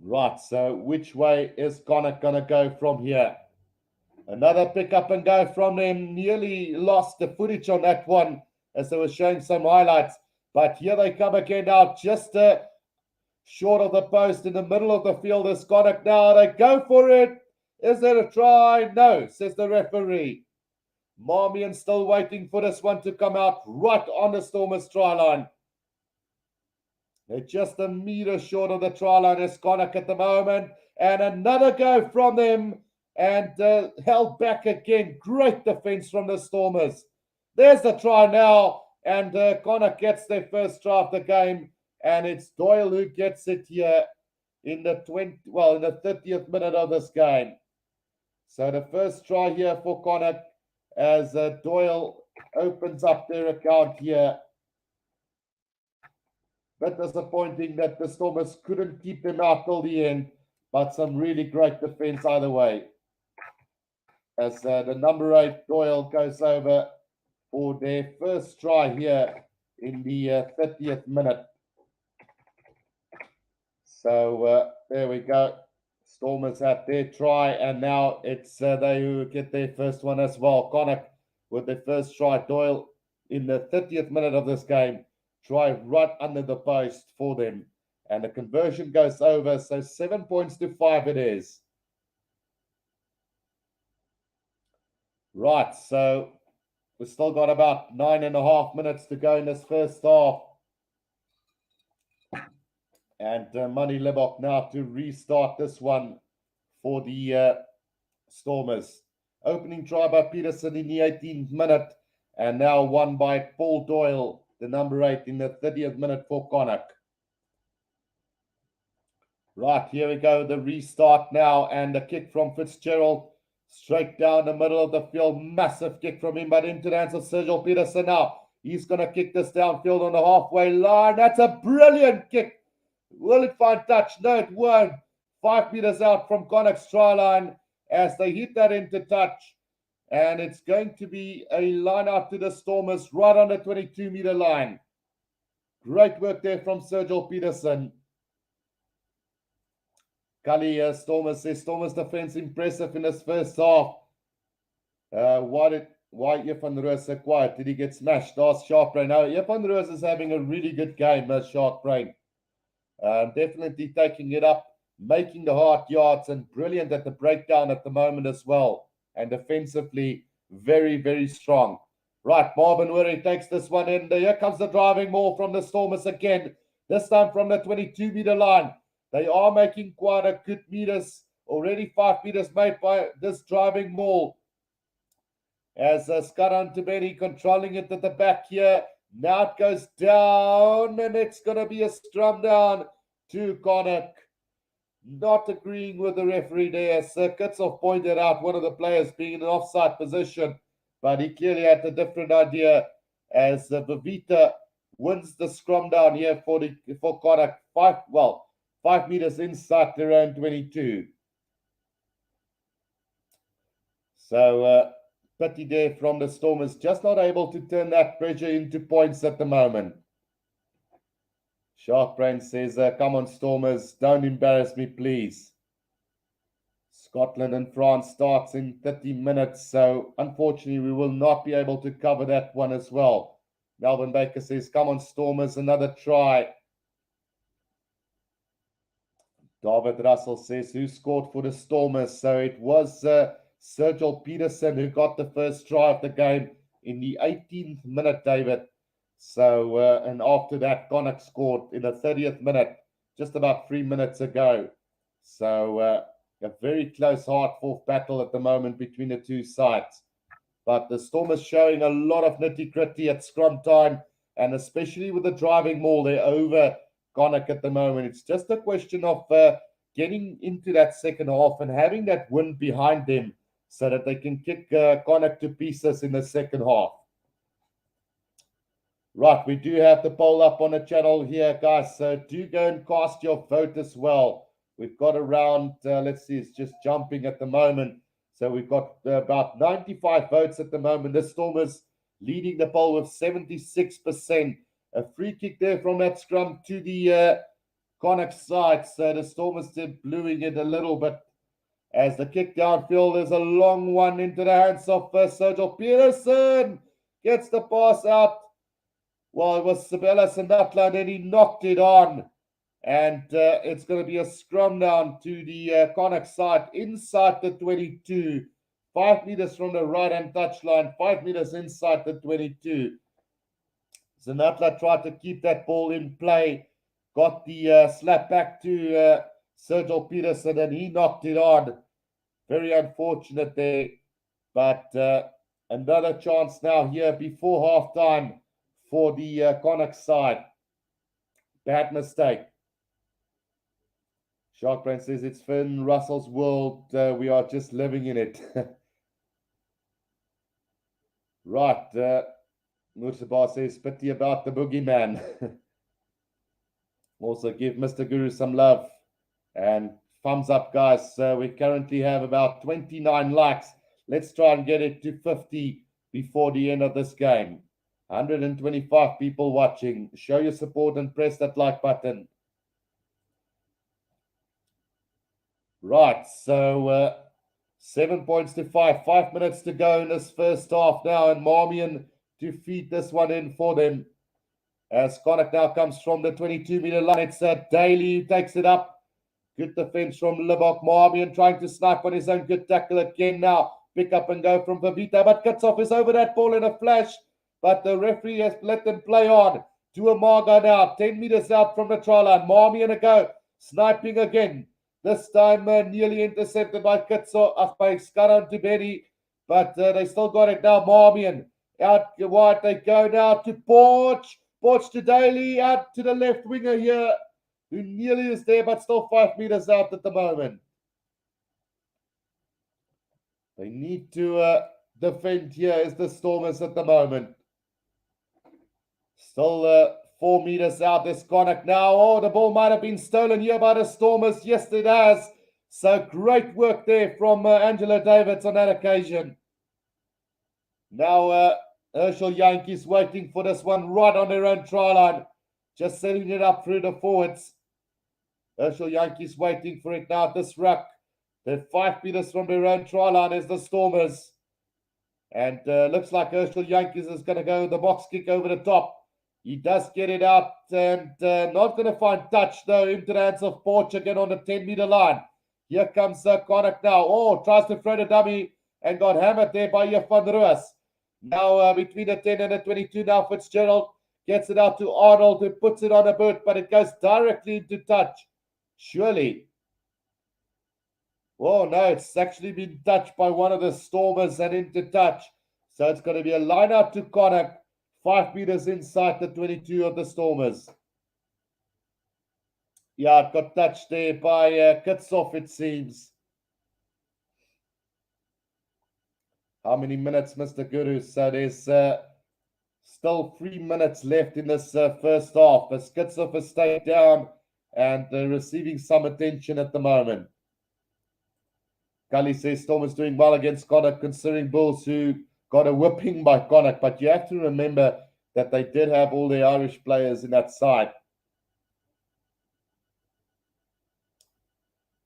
Right, so which way is Connacht going to go from here? Another pick up and go from them. Nearly lost the footage on that one. as they were showing some highlights. But here they come again now, just short of the post in the middle of the field is Connacht now. They go for it. Is there a try? No, says the referee. Marmion still waiting for this one to come out right on the Stormers try line. They're just a metre short of the try line as Connacht at the moment. And another go from them and held back again. Great defence from the Stormers. There's the try now. And Connacht gets their first try of the game. And it's Doyle who gets it here in the 30th minute of this game. So the first try here for Connacht as Doyle opens up their account here. Bit disappointing that the Stormers couldn't keep them out till the end, but some really great defense either way. As the number 8 Doyle goes over for their first try here in the 30th minute. So there we go. Stormers had their try, and now it's they who get their first one as well. Connacht with their first try. Doyle in the 30th minute of this game. Try right under the post for them. And the conversion goes over. So 7 points to 5 it is. Right. So we've still got about 9.5 minutes to go in this first half. And Money Lebok now to restart this one for the Stormers. Opening try by Peterson in the 18th minute. And now won by Paul Doyle, the number 8 in the 30th minute for Connacht. Right, here we go, the restart now, and the kick from Fitzgerald straight down the middle of the field. Massive kick from him, but into the hands of Sergio Peterson now. He's going to kick this downfield on the halfway line. That's a brilliant kick. Will it find touch? No, it won't. 5 meters out from Connacht's try line as they hit that into touch. And it's going to be a line out to the Stormers right on the 22-meter line. Great work there from Sergio Peterson. Cully, Stormers says Stormers defense impressive in this first half. Why Evan Roos so quiet? Did he get smashed? Asked Sharkbrain. No, Evan Roos is having a really good game, Sharkbrain. Definitely taking it up, making the hard yards, and brilliant at the breakdown at the moment as well. And defensively, very, very strong. Right, Marvin Wurry takes this one in. Here comes the driving maul from the Stormers again. This time from the 22-meter line. They are making quite a good meters. Already 5 meters made by this driving maul. As Skaran Tiberi controlling it at the back here. Now it goes down, and it's going to be a scrum down to Connacht. Not agreeing with the referee there. Sir Kitsov pointed out one of the players being in an offside position, but he clearly had a different idea as Vavita wins the scrum down here for Connacht. 5 meters inside their own 22. So pity there from the Stormers, just not able to turn that pressure into points at the moment. Sharkbrain says, come on, Stormers, don't embarrass me, please. Scotland and France starts in 30 minutes, so unfortunately we will not be able to cover that one as well. Melvin Baker says, come on, Stormers, another try. David Russell says, who scored for the Stormers? So it was Sergio Peterson who got the first try of the game in the 18th minute, David. So, and after that, Connacht scored in the 30th minute, just about 3 minutes ago. So, a very close, hard-fought battle at the moment between the two sides. But the Stormers showing a lot of nitty-gritty at scrum time, and especially with the driving maul, they're over Connacht at the moment. It's just a question of getting into that second half and having that win behind them so that they can kick Connacht to pieces in the second half. Right, we do have the poll up on the channel here, guys, so do go and cast your vote as well. We've got around, let's see, it's just jumping at the moment. So we've got about 95 votes at the moment. The Stormers leading the poll with 76%. A free kick there from that scrum to the Connacht side. So the Stormers still bluing it a little bit as the kick downfield is a long one into the hands of Sergio Peterson. Gets the pass out. Well, it was Sabella Sandatla, and then he knocked it on. And it's going to be a scrum down to the Connacht side inside the 22. 5 meters from the right-hand touchline, 5 meters inside the 22. Zanatla tried to keep that ball in play, got the slap back to Sergio Peterson, and he knocked it on. Very unfortunate there, but another chance now here before halftime for the Connacht side. Bad mistake. Sharkbrain says it's Finn Russell's world. We are just living in it. Right. Mursabar says pity about the boogeyman. Also give Mr. Guru some love. And thumbs up, guys. We currently have about 29 likes. Let's try and get it to 50 before the end of this game. 125 people watching. Show your support and press that like button. Right, so 7 points to 5. 5 minutes to go in this first half now, and Marmion to feed this one in for them. As Connacht now comes from the 22-meter line, it's Daly who takes it up. Good defense from Libok. Marmion trying to snipe on his own. Good tackle again now. Pick up and go from Pavita, but Kickoff is over that ball in a flash. But the referee has let them play on. To Amaga now, 10 meters out from the try line. Marmion a go, sniping again. This time nearly intercepted by Kickoff, by Skaran Tiberi. But they still got it now. Marmion out wide. They go now to Porch. Porch to Daly, out to the left winger here, who nearly is there, but still 5 meters out at the moment. They need to defend here as the Stormers at the moment. Still 4 meters out. There's Connacht now. Oh, the ball might have been stolen here by the Stormers. Yes, it has. So great work there from Angela Davids on that occasion. Now Herschel Yankees waiting for this one right on their own try line. Just setting it up through the forwards. Herschel Yankees waiting for it now. This ruck. They're 5 meters from their own try line as the Stormers. And looks like Herschel Yankees is going to go the box kick over the top. He does get it out and not going to find touch though into the hands of Porch again on the 10-meter line. Here comes Connacht now. Oh, tries to throw the dummy and got hammered there by Van Roos. Now between the 10 and the 22 now Fitzgerald gets it out to Arnold who puts it on a boot, but it goes directly into touch. Surely. Oh no, it's actually been touched by one of the Stormers and into touch. So it's going to be a line out to Connacht. 5 meters inside the 22 of the Stormers. Yeah, it got touched there by Kickoff, it seems. How many minutes, Mr. Guru? So there's still 3 minutes left in this first half. As Kickoff has stayed down and receiving some attention at the moment. Cully says Stormers doing well against Connacht, considering Bulls who got a whipping by Connacht, but you have to remember that they did have all the Irish players in that side.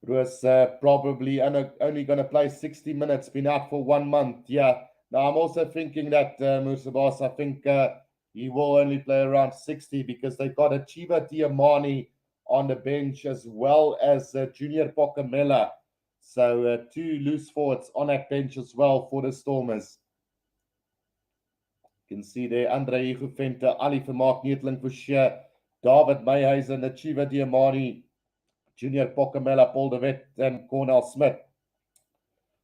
It was probably only going to play 60 minutes, been out for 1 month. Yeah. Now, I'm also thinking that, Musabas, I think he will only play around 60 because they've got Achiva Diamani on the bench as well as Junior Pokamela. So 2 loose forwards on that bench as well for the Stormers. You can see there Andre Igufenta, Ali Vermaak, Neetling Foucher, David Mayhuizen, Achiva Diamani, Junior Pokamela, Paul de Wet, and Cornell Smith.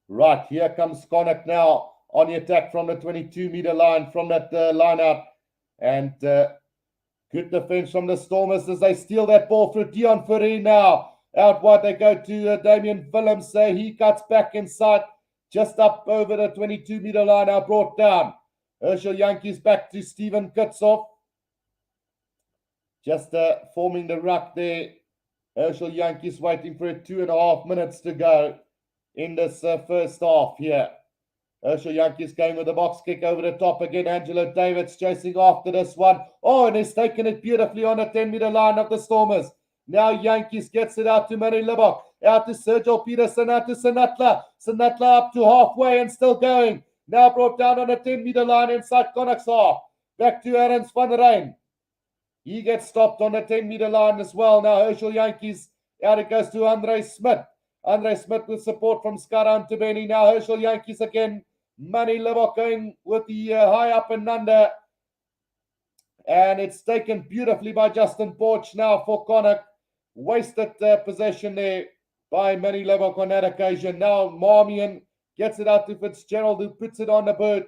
Right, here comes Connacht now on the attack from the 22-meter line, from that line out. And good defense from the Stormers as they steal that ball through Dion Ferry now. Out wide they go to Damien Willems. He cuts back inside, just up over the 22-meter line, now brought down. Herschel Yankees back to Stephen Kickoff. Just forming the ruck there. Herschel Yankees waiting for 2.5 minutes to go in this first half here. Herschel Yankees going with the box kick over the top again. Angelo Davids chasing after this one. Oh, and he's taken it beautifully on the 10-meter line of the Stormers. Now Yankees gets it out to Murray Libok. Out to Sergio Peterson, out to Sanatla. Sanatla up to halfway and still going. Now brought down on the 10-meter line inside Connacht's half. Back to Ernst van Rijn. He gets stopped on the 10-meter line as well. Now Herschel Yankees, out it goes to Andre Smith. Andre Smith with support from Skaran Tebeni. Now Herschel Yankees again. Manny Lebok going with the high up and under. And it's taken beautifully by Justin Porch now for Connacht. Wasted possession there by Manny Lebok on that occasion. Now Marmion gets it out to Fitzgerald, who puts it on the bird.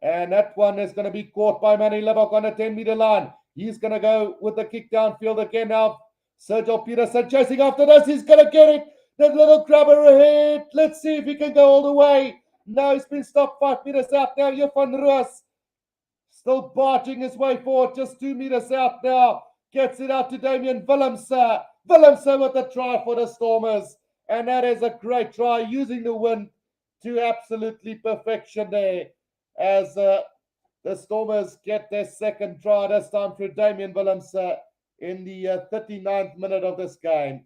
And that one is going to be caught by Manny Lebok on the 10-meter line. He's going to go with the kick downfield again now. Sergio Peterson chasing after this. He's going to get it. That little grabber ahead. Let's see if he can go all the way. No, he's been stopped 5 meters out now. Johan Roos still barging his way forward, just 2 meters out now. Gets it out to Damian Willemse. Willemse with the try for the Stormers. And that is a great try, using the wind to absolutely perfection there. As the Stormers get their second try, this time through Damian Willemse in the 39th minute of this game.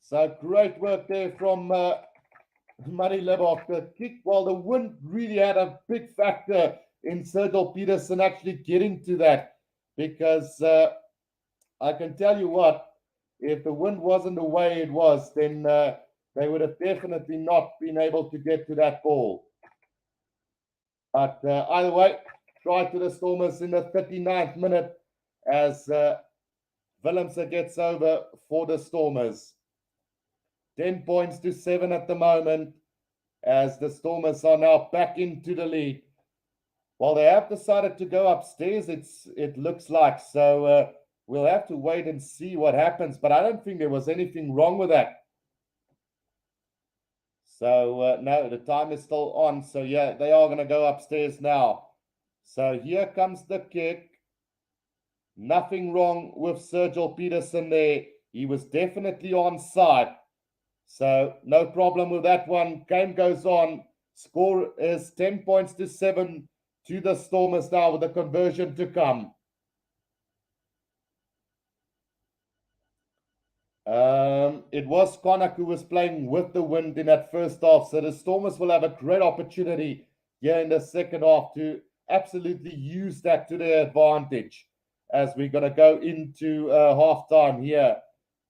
So great work there from Manny Lebok. The kick, well, the wind really had a big factor in Sergio Peterson actually getting to that, because I can tell you what, if the wind wasn't the way it was, then they would have definitely not been able to get to that ball. But either way, try to the Stormers in the 39th minute as Willemse gets over for the Stormers. 10 points to 7 at the moment, as the Stormers are now back into the lead. Well, they have decided to go upstairs, it looks like. So we'll have to wait and see what happens. But I don't think there was anything wrong with that. So, no, the time is still on. So, yeah, they are going to go upstairs now. So here comes the kick. Nothing wrong with Sergio Peterson there. He was definitely onside. So no problem with that one. Game goes on. Score is 10 points to 7 to the Stormers now, with a conversion to come. It was Connacht who was playing with the wind in that first half. So the Stormers will have a great opportunity here in the second half to absolutely use that to their advantage, as we're going to go into halftime here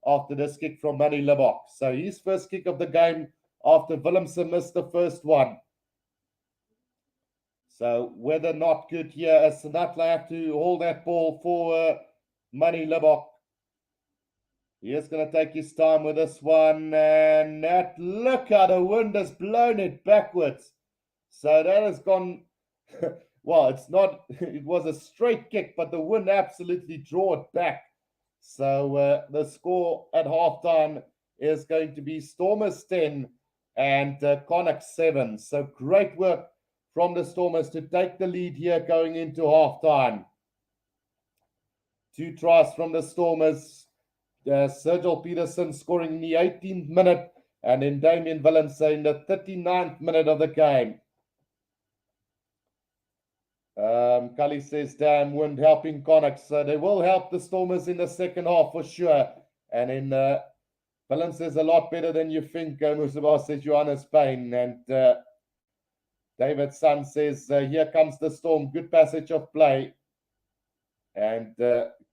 after this kick from Manny Lebok. So his first kick of the game after Willemse missed the first one. So whether not good here, as Sinatla have to hold that ball for Manny Lebok. He is going to take his time with this one. And that, look how the wind has blown it backwards. So that has gone, well, it's not, it was a straight kick, but the wind absolutely drew it back. So the score at halftime is going to be Stormers 10 and Connacht 7. So great work from the Stormers to take the lead here going into halftime. 2 tries from the Stormers. Sergio Peterson scoring in the 18th minute, and then Damian Willemse in the 39th minute of the game. Cully says, damn wind helping Connacht. So they will help the Stormers in the second half for sure. And then Willemse is a lot better than you think, Musaba says Johannes Payne. And David Sun says, here comes the Storm. Good passage of play. And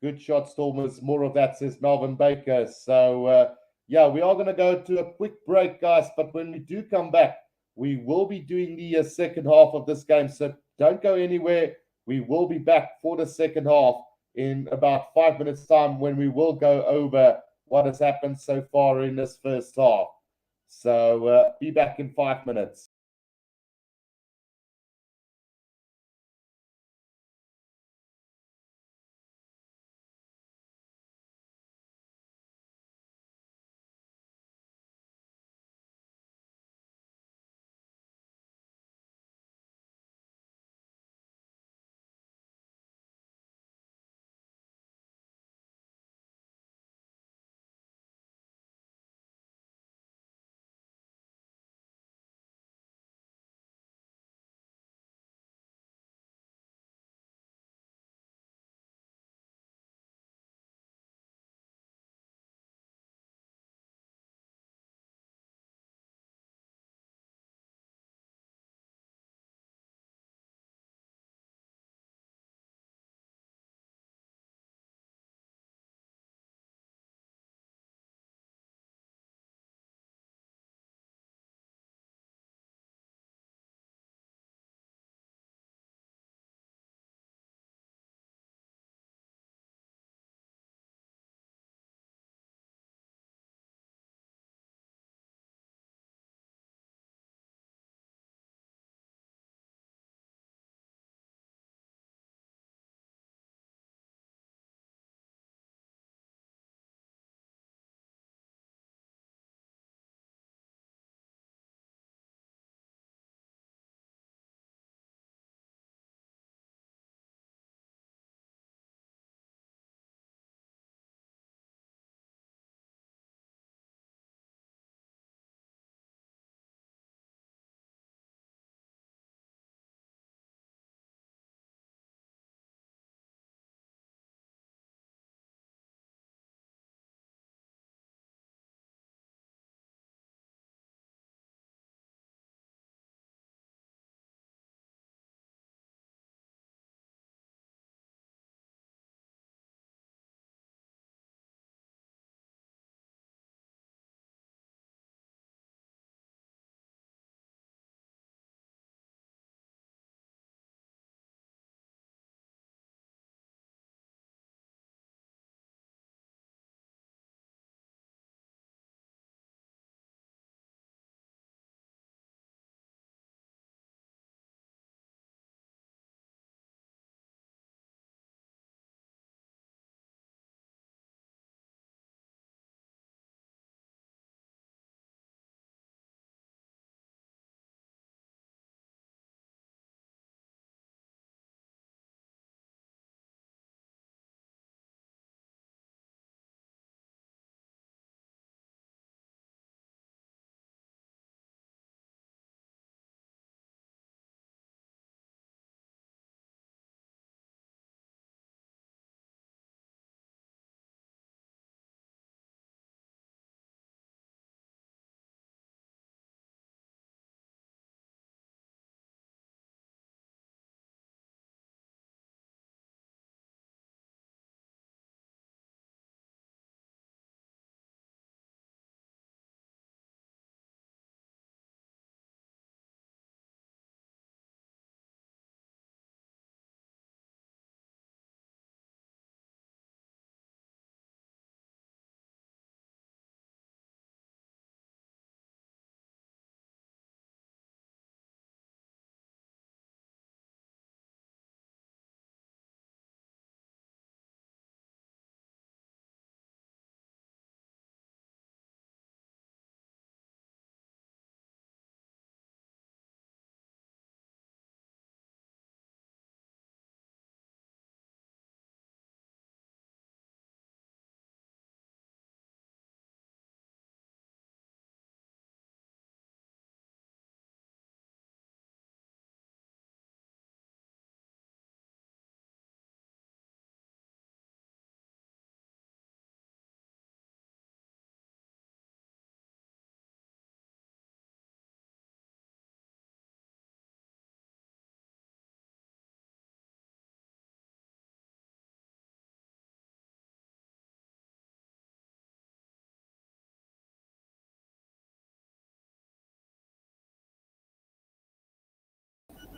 good shot, Stormers. More of that, says Melvin Baker. So, yeah, we are going to go to a quick break, guys. But when we do come back, we will be doing the second half of this game. So don't go anywhere. We will be back for the second half in about 5 minutes' time, when we will go over what has happened so far in this first half. So be back in 5 minutes.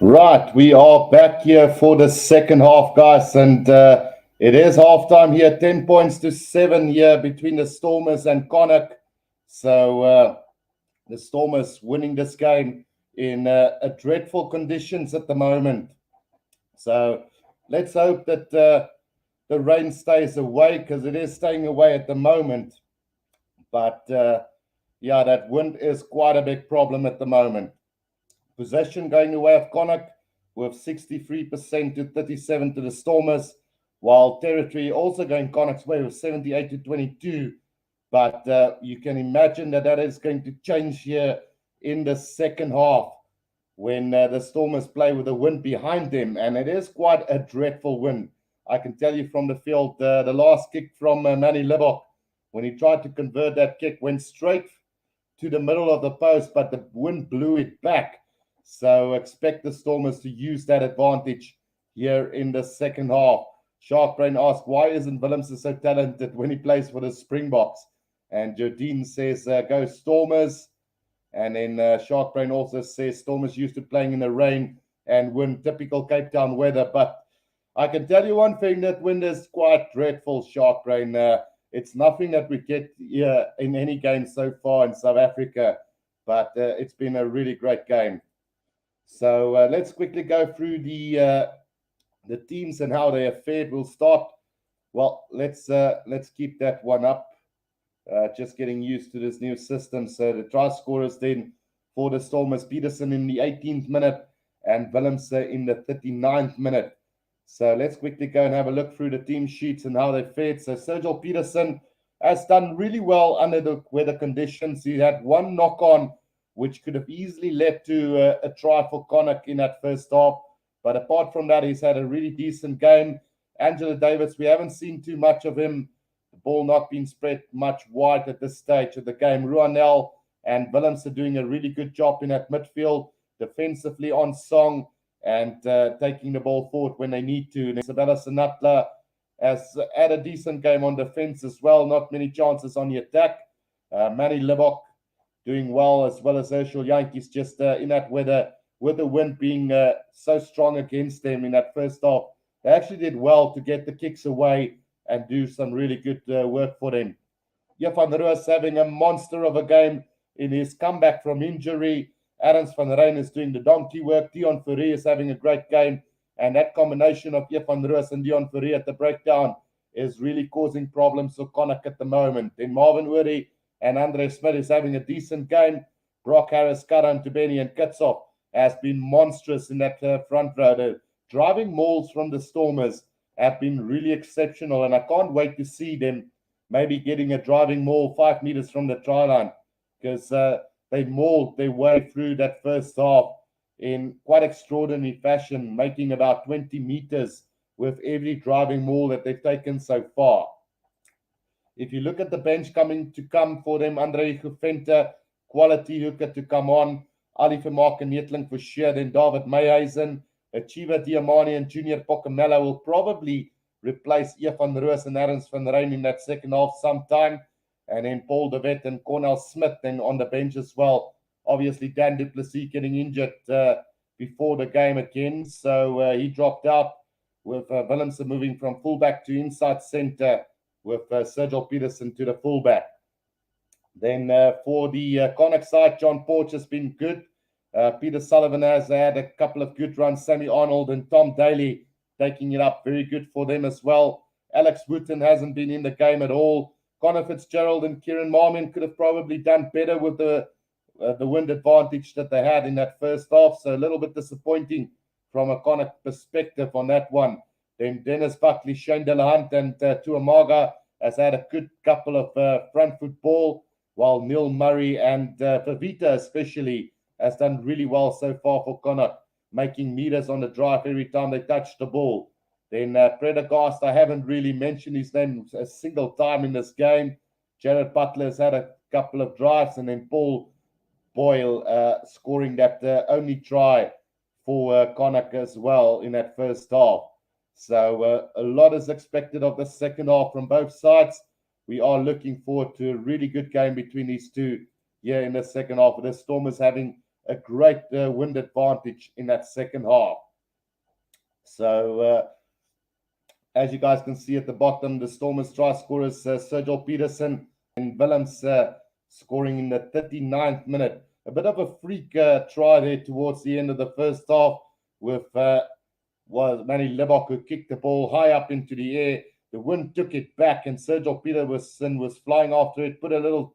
Right, we are back here for the second half, guys, and it is halftime here. 10 points to 7 here between the Stormers and Connacht. So the Stormers winning this game in a dreadful conditions at the moment. So let's hope that the rain stays away, because it is staying away at the moment. But yeah, that wind is quite a big problem at the moment. Possession going the way of Connacht with 63% to 37 to the Stormers, while territory also going Connacht's way with 78 to 22. But you can imagine that that is going to change here in the second half when the Stormers play with the wind behind them. And it is quite a dreadful wind. I can tell you from the field, the last kick from Manny Libok, when he tried to convert that kick, went straight to the middle of the post, but the wind blew it back. So expect the Stormers to use that advantage here in the second half. Sharkbrain asks, why isn't Willemse so talented when he plays for the Springboks? And Jodine says, go Stormers. And then Sharkbrain also says, Stormers used to playing in the rain and wind, typical Cape Town weather. But I can tell you one thing, that wind is quite dreadful, Sharkbrain. It's nothing that we get here in any game so far in South Africa, but it's been a really great game. So let's quickly go through the teams and how they have fared. We'll start. Well, let's keep that one up. Just getting used to this new system. So the try scorers then for the Stormers: Peterson in the 18th minute and Willemse in the 39th minute. So let's quickly go and have a look through the team sheets and how they fared. So Sergio Peterson has done really well under the weather conditions. He had one knock on, which could have easily led to a try for Connacht in that first half. But apart from that, he's had a really decent game. Angela Davis, we haven't seen too much of him. The ball not being spread much wide at this stage of the game. Ruanel and Willemse are doing a really good job in that midfield, defensively on song and taking the ball forward when they need to. And Isabella Senatla has had a decent game on defense as well. Not many chances on the attack. Manny Libok doing well, as well as Herschel Yankees, just in that weather, with the wind being so strong against them in that first half. They actually did well to get the kicks away and do some really good work for them. Jeff van Roos having a monster of a game in his comeback from injury. Adams van Rijn is doing the donkey work. Dion Fourie is having a great game. And that combination of Jeff van Roos and Dion Fourie at the breakdown is really causing problems for Connacht at the moment. Then Marvin Oorey and Andre Smith is having a decent game. Brock Harris, Karan Tubeni, and Kitsov has been monstrous in that front row. The driving mauls from the Stormers have been really exceptional, and I can't wait to see them maybe getting a driving maul 5 meters from the try line, because they mauled their way through that first half in quite extraordinary fashion, making about 20 meters with every driving maul that they've taken so far. If you look at the bench to come for them, Andre Guvente, quality hooker to come on, Ali Vermaak and Netling for sure, then David Mayhuizen, Achieva Diamani and Junior Pokamela will probably replace Eve van Roos and Ernst van Rijn in that second half sometime. And then Paul de Wet and Cornel Smith then on the bench as well. Obviously, Dan du Plessis getting injured before the game again. So he dropped out, with Willemse moving from fullback to inside centre, with Sergio Peterson to the fullback. Then for the Connacht side, John Porch has been good. Peter Sullivan has had a couple of good runs. Sammy Arnold and Tom Daly taking it up. Very good for them as well. Alex Wooten hasn't been in the game at all. Connor Fitzgerald and Kieran Marmin could have probably done better with the wind advantage that they had in that first half. So a little bit disappointing from a Connacht perspective on that one. Then Dennis Buckley, Shane Delahunt, and Tuamaga has had a good couple of front foot ball, while Neil Murray and Pavita especially has done really well so far for Connacht, making meters on the drive every time they touch the ball. Then Prendergast, I haven't really mentioned his name a single time in this game. Jared Butler has had a couple of drives, and then Paul Boyle scoring that only try for Connacht as well in that first half. So a lot is expected of the second half from both sides. We are looking forward to a really good game between these two here in the second half. The Stormers having a great wind advantage in that second half. So as you guys can see at the bottom, the Stormers try scorers Sergio Peterson and Willems scoring in the 39th minute. A bit of a freak try there towards the end of the first half with was Manny Lebok, who kicked the ball high up into the air. The wind took it back, and Sergio Peterson was flying after it, put a little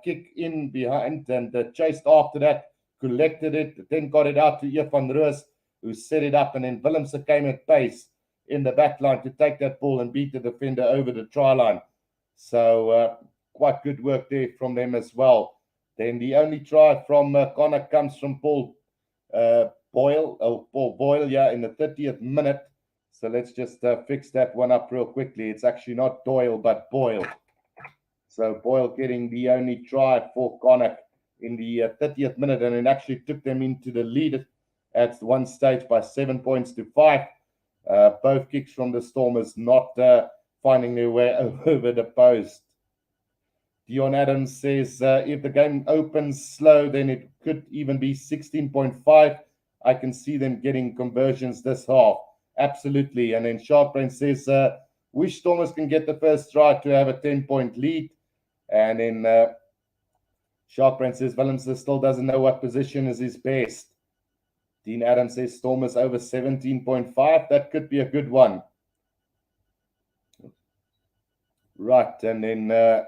kick in behind, and chased after that, collected it, then got it out to Eve van Roos, who set it up, and then Willems came at pace in the back line to take that ball and beat the defender over the try line. So quite good work there from them as well. Then the only try from Connacht comes from Paul Boyle, yeah, in the 30th minute. So let's just fix that one up real quickly. It's actually not Doyle, but Boyle. So Boyle getting the only try for Connacht in the 30th minute, and it actually took them into the lead at one stage by 7 points to 5. Both kicks from the Stormers not finding their way over the post. Dion Adams says, if the game opens slow, then it could even be 16.5. I can see them getting conversions this half. Absolutely. And then Sharkbrain says, wish Stormers can get the first try to have a 10-point lead. And then Sharkbrain says, Willems still doesn't know what position is his best. Dean Adams says, Stormers over 17.5. That could be a good one. Right. And then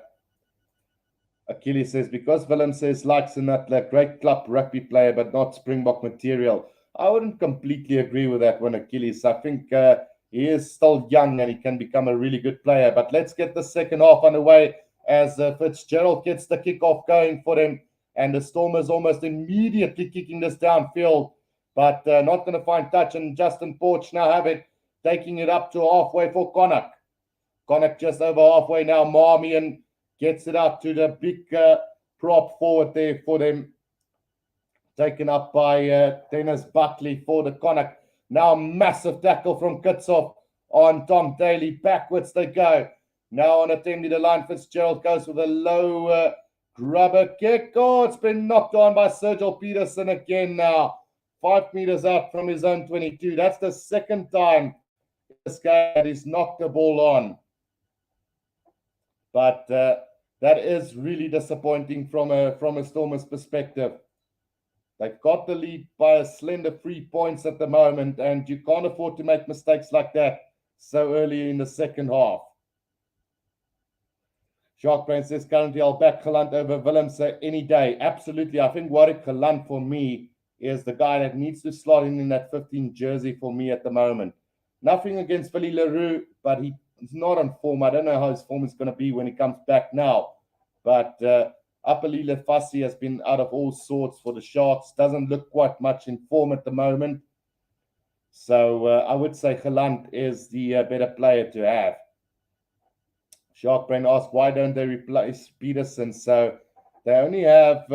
Achilles says, because Willems says likes Nuttler, great club rugby player, but not Springbok material. I wouldn't completely agree with that one, Achilles. I think he is still young and he can become a really good player. But let's get the second half underway as Fitzgerald gets the kickoff going for him. And the Stormers almost immediately kicking this downfield, but not going to find touch. And Justin Porch now have it, taking it up to halfway for Connacht. Connacht just over halfway now. Marmion gets it up to the big prop forward there for them. Taken up by Dennis Buckley for the Connacht. Now massive tackle from Kickoff on Tom Daly. Backwards they go. Now on a 10-meter line, Fitzgerald goes with a low grubber kick. Oh, it's been knocked on by Sergio Peterson again now. 5 meters out from his own 22. That's the second time this guy that he's knocked the ball on. But that is really disappointing from a Stormers perspective. They've got the lead by a slender 3 points at the moment, and you can't afford to make mistakes like that so early in the second half. Sharkbrain says, currently I'll back Gelant over Willems any day. Absolutely. I think Warwick Gelant for me is the guy that needs to slot in that 15 jersey for me at the moment. Nothing against Willie Leroux, but he's not on form. I don't know how his form is going to be when he comes back now. But Apalile Fassi has been out of all sorts for the Sharks. Doesn't look quite much in form at the moment. So I would say Gelant is the better player to have. Sharkbrain asks, why don't they replace Peterson? So they only have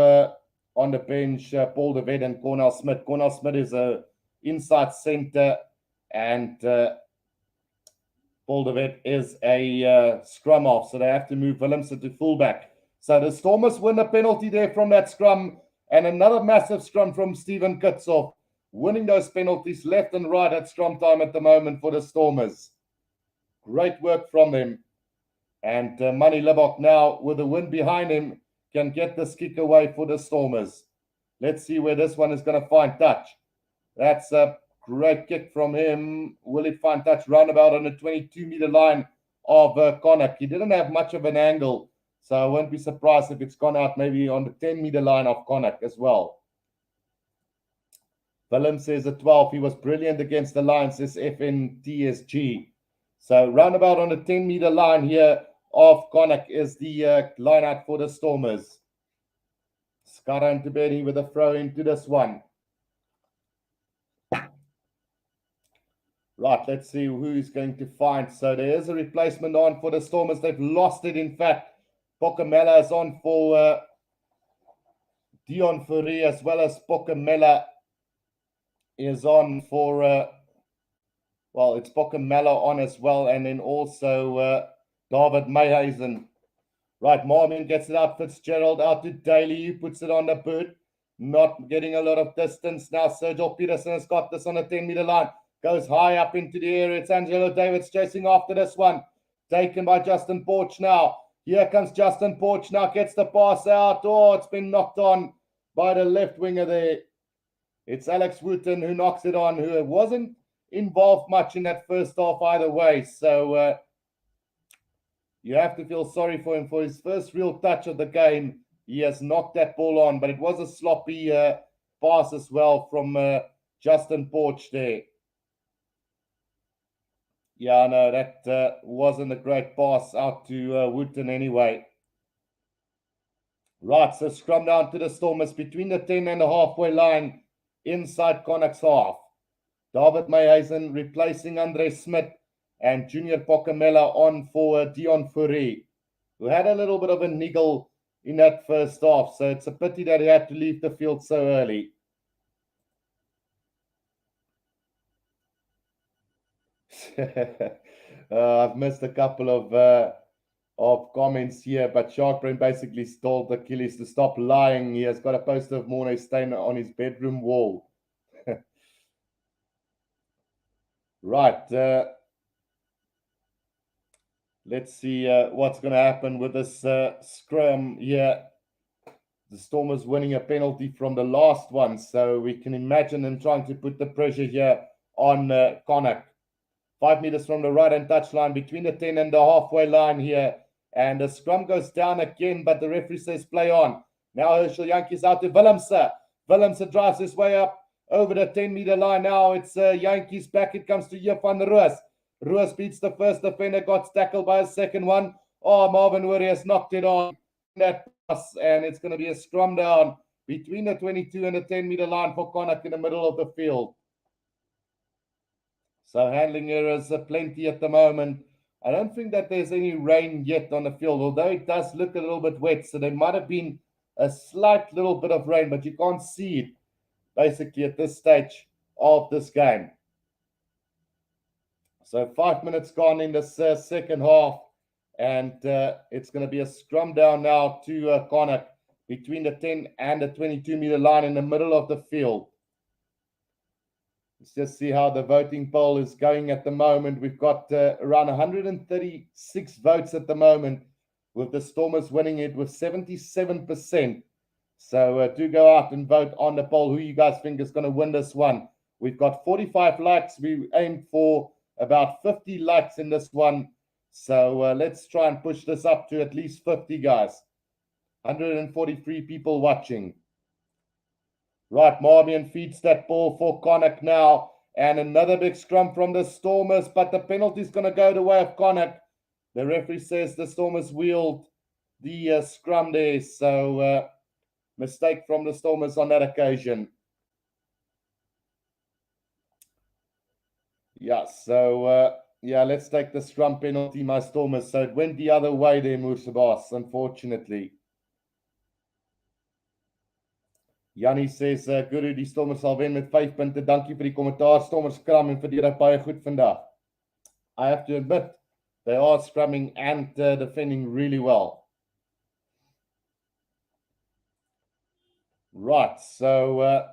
on the bench Paul de Wet and Cornel Smith. Cornel Smith is a inside center, and Paul de Wet is a scrum half. So they have to move Willems to fullback. So the Stormers win a penalty there from that scrum, and another massive scrum from Stephen Kitshoff, winning those penalties left and right at scrum time at the moment for the Stormers. Great work from them. And Manny Lebok now, with the wind behind him, can get this kick away for the Stormers. Let's see where this one is going to find touch. That's a great kick from him. Will it find touch? Roundabout on the 22-meter line of Connacht. He didn't have much of an angle, so I won't be surprised if it's gone out maybe on the 10-meter line of Connacht as well. Willem says at 12, he was brilliant against the Lions, says FNTSG. So roundabout on the 10-meter line here of Connacht is the line out for the Stormers. Skara and Tiberi with a throw into this one. Right, let's see who is going to find. So there is a replacement on for the Stormers. They've lost it, in fact. Pokamela is on for Dion Fourie, as well as Pokamela is on for, well, it's Pokamela on as well, and then also David Mayhazen. Right, Marmin gets it out. Fitzgerald out to Daly, who puts it on the boot. not getting a lot of distance now. Sergio Peterson has got this on the 10-meter line. Goes high up into the air. It's Angelo Davids chasing after this one. Taken by Justin Porch now. Here comes Justin Porch now. Gets the pass out. Oh, it's been knocked on by the left winger there. It's Alex Wooten who knocks it on, who wasn't involved much in that first half either way. So you have to feel sorry for him for his first real touch of the game. He has knocked that ball on, but it was a sloppy pass as well from Justin Porch there. Yeah, no, that wasn't a great pass out to Wooten anyway. Right, so scrum down to the Stormers between the 10 and the halfway line inside Connacht's half. David Mayhazen replacing Andre Smith and Junior Pocamela on for Dion Fourie, who had a little bit of a niggle in that first half. So it's a pity that he had to leave the field so early. I've missed a couple of comments here, but Sharkbrain basically told Achilles to stop lying. He has got a poster of Mornay Steyn on his bedroom wall. Right. Let's see what's going to happen with this scrum here. The Stormers winning a penalty from the last one, so we can imagine them trying to put the pressure here on Connacht. 5 meters from the right-hand touchline between the 10 and the halfway line here. And the scrum goes down again, but the referee says play on. Now Herschel Yankees out to Willemse. Willemse drives his way up over the 10-meter line. Now it's Yankees back. It comes to Jeff van der Roos. Roos beats the first defender, got tackled by a second one. Oh, Marvin Worry has knocked it on that pass, and it's going to be a scrum down between the 22 and the 10-meter line for Connacht in the middle of the field. So handling errors are plenty at the moment. I don't think that there's any rain yet on the field, although it does look a little bit wet. So there might have been a slight little bit of rain, but you can't see it basically at this stage of this game. So 5 minutes gone in this second half, and it's going to be a scrum down now to Connacht between the 10 and the 22-meter line in the middle of the field. Let's just see how the voting poll is going at the moment. We've got around 136 votes at the moment, with the Stormers winning it with 77%. So do go out and vote on the poll who you guys think is going to win this one. We've got 45 likes. We aimed for about 50 likes in this one. So let's try and push this up to at least 50, guys. 143 people watching. Right, Marmion feeds that ball for Connacht now. And another big scrum from the Stormers, but the penalty is going to go the way of Connacht. The referee says the Stormers wheeled the scrum there. So mistake from the Stormers on that occasion. Yeah, so let's take the scrum penalty, my Stormers. So it went the other way there, Moersebas, unfortunately. Jannie says, Guru, die Stormers sal wen met 5 punte. Dankie vir die kommentaar. Stormers skram en verdedig baie goed vandag. I have to admit, they are scrumming and defending really well. Right, so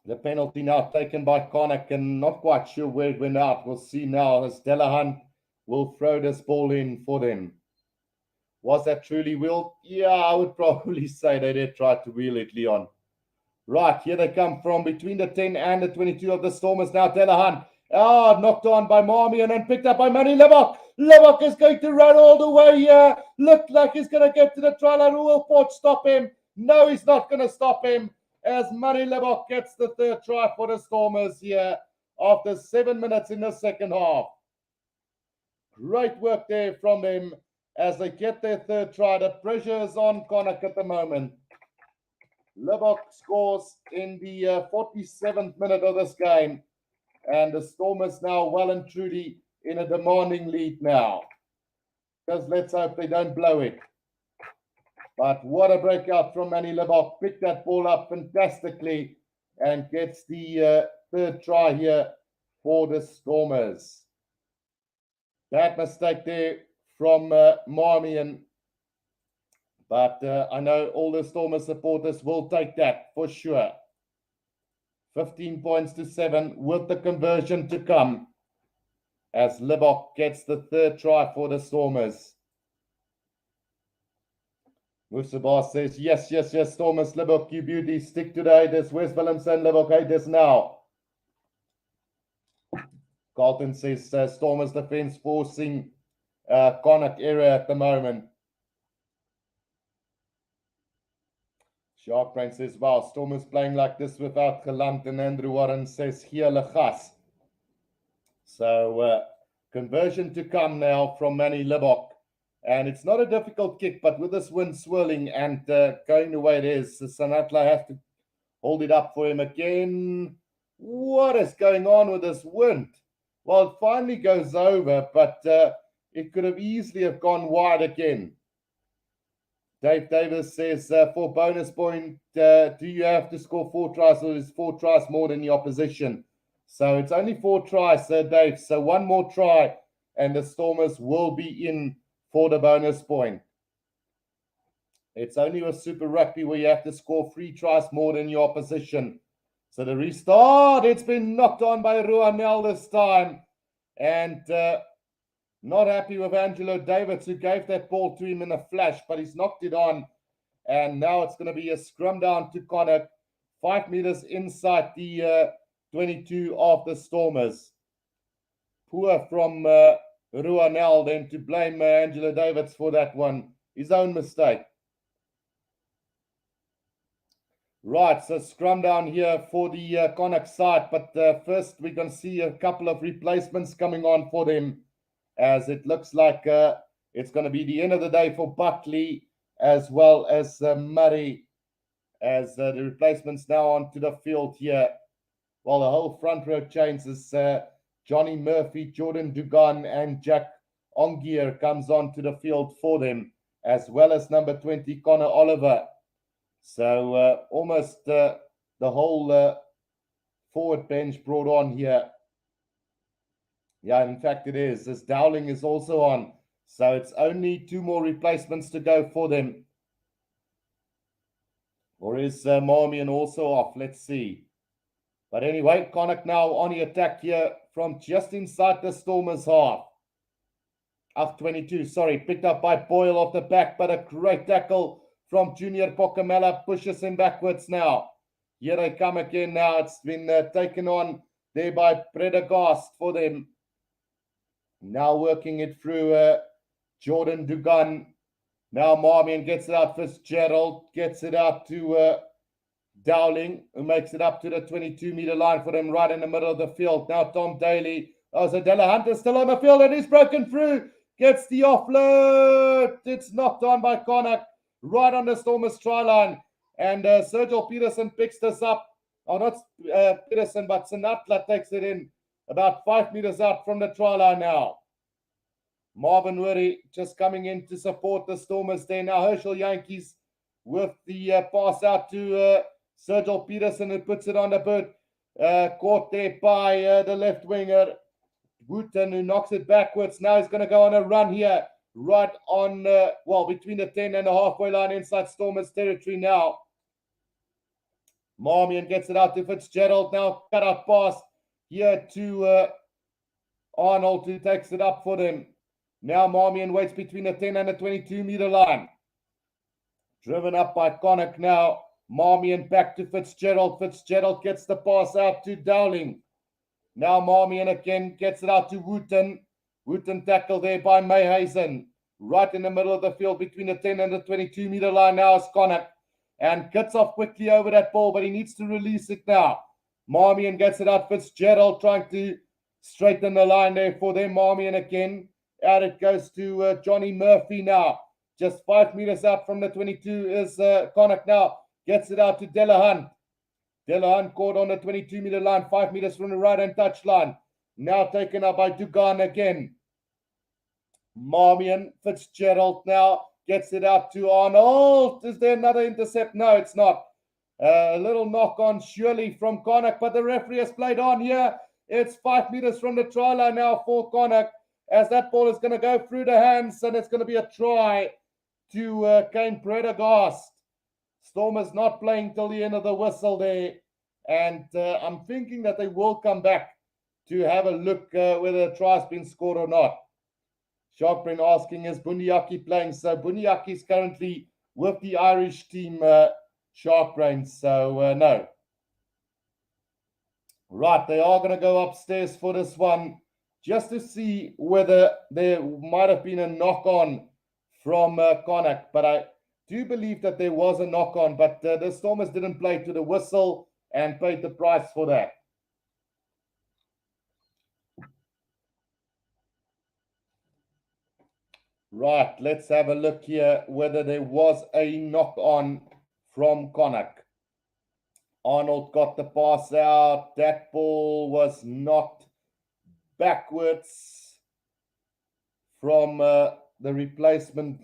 the penalty now taken by Connacht, and not quite sure where it went out. We'll see now as Delahunt will throw this ball in for them. Was that truly wheeled? Yeah, I would probably say they did try to wheel it, Leon. Right, here they come from between the 10 and the 22 of the Stormers now. Delahunt. Knocked on by Marmion and picked up by Manny Lebok. Lebok is going to run all the way here. Looked like he's going to get to the try line. Who will Port stop him? No, he's not going to stop him, as Manny Lebok gets the third try for the Stormers here after 7 minutes in the second half. Great work there from them as they get their third try. The pressure is on Connacht at the moment. Lebok scores in the 47th minute of this game, and the Stormers now well and truly in a demanding lead now. Because let's hope they don't blow it. But what a breakout from Manny Lebok. Picked that ball up fantastically and gets the third try here for the Stormers. Bad mistake there from Marmion. But I know all the Stormers supporters will take that for sure. 15 points to 7 with the conversion to come as Libbok gets the third try for the Stormers. Musabar says, yes, Stormers, Libbok, you beauty, stick today. This West Willemson, Libbok, hey, this now. Carlton says, Stormers defense forcing Connacht error at the moment. Shark Brain says, wow, Stormers playing like this without Geland, and Andrew Warren says, here gas. So conversion to come now from Manny Libbok. And it's not a difficult kick, but with this wind swirling and going the way it is, Sanatla has to hold it up for him again. What is going on with this wind? Well, it finally goes over, but it could have easily have gone wide again. Dave Davis says, for bonus point, do you have to score 4 tries, or is 4 tries more than the opposition? So it's only 4 tries, Dave. So 1 more try, and the Stormers will be in for the bonus point. It's only with Super Rugby where you have to score 3 tries more than your opposition. So the restart, it's been knocked on by Ruanel this time. And not happy with Angelo Davids, who gave that ball to him in a flash, but he's knocked it on. And now it's going to be a scrum down to Connacht, 5 meters inside the 22 of the Stormers. Poor from Ruanel then to blame Angelo Davids for that one. His own mistake. Right, so scrum down here for the Connacht side. But first we're going to see a couple of replacements coming on for them, as it looks like it's going to be the end of the day for Buckley as well as Murray, as the replacements now onto the field here. Well, the whole front row changes. Johnny Murphy, Jordan Dugan, and Jack Ongier comes onto the field for them, as well as number 20, Connor Oliver. So almost the whole forward bench brought on here. Yeah, in fact it is, as Dowling is also on. So it's only 2 more replacements to go for them. Or is Marmion also off? Let's see. But anyway, Connacht now on the attack here from just inside the Stormers half. 22, sorry, picked up by Boyle off the back, but a great tackle from Junior Pocamella, pushes him backwards now. Here they come again now. It's been taken on there by Prendergast for them. Now working it through Jordan Dugan. Now Marmion gets it out. Fitzgerald gets it out to Dowling, who makes it up to the 22-meter line for them right in the middle of the field. Now Tom Daly. Oh, so Delahunt is still on the field and he's broken through. Gets the offload. It's knocked on by Connacht right on the Stormers try line. And Sergio Peterson picks this up. Oh, not Peterson, but Sanatla takes it in about 5 meters out from the try line now. Marvin Wurry just coming in to support the Stormers there. Now Herschel Yankees with the pass out to Sergio Peterson, who puts it on the boot. Caught there by the left winger, Wooten, who knocks it backwards. Now he's going to go on a run here, right on, between the 10 and the halfway line inside Stormers territory now. Marmion gets it out to Fitzgerald. Now cut out pass here to Arnold, who takes it up for them. Now Marmion waits between the 10 and the 22-meter line. Driven up by Connacht now. Marmion back to Fitzgerald. Fitzgerald gets the pass out to Dowling. Now Marmion again gets it out to Wooten. Wooten tackled there by Mayhazen. Right in the middle of the field between the 10 and the 22-meter line now is Connacht. And cuts off quickly over that ball, but he needs to release it now. Marmion gets it out. Fitzgerald trying to straighten the line there for them. Marmion again. Out it goes to Johnny Murphy now. Just 5 meters out from the 22 is Connacht now. Gets it out to Delahunt. Delahunt caught on the 22-meter line, 5 meters from the right-hand touch line. Now taken up by Dugan again. Marmion, Fitzgerald now gets it out to Arnold. Is there another intercept? No, it's not. A little knock on surely from Connacht, but the referee has played on here. It's 5 meters from the try line now for Connacht, as that ball is going to go through the hands and it's going to be a try. to Kane Prendergast. Stormers not playing till the end of the whistle there. And I'm thinking that they will come back to have a look whether a try's been scored or not. Sharkbrain asking, is Bundiaki playing? So Bundiaki is currently with the Irish team, Sharkbrain. So no. Right, they are going to go upstairs for this one just to see whether there might have been a knock-on from Connacht. But I do believe that there was a knock-on, but the Stormers didn't play to the whistle and paid the price for that. Right, let's have a look here whether there was a knock-on from Connacht. Arnold got the pass out. That ball was knocked backwards from the replacement,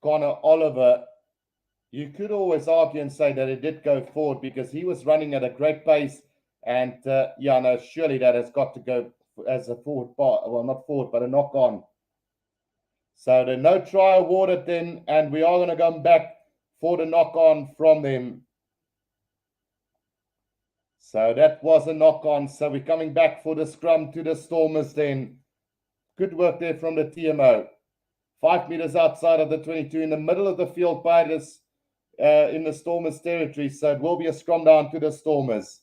Connor Oliver. You could always argue and say that it did go forward because he was running at a great pace. And yeah, no, surely that has got to go as a forward part. Well, not forward, but a knock on. So the no try awarded then, and we are going to come back for the knock on from them. So that was a knock on. So we're coming back for the scrum to the Stormers then. Good work there from the TMO. 5 meters outside of the 22 in the middle of the field by this in the Stormers territory. So it will be a scrum down to the Stormers.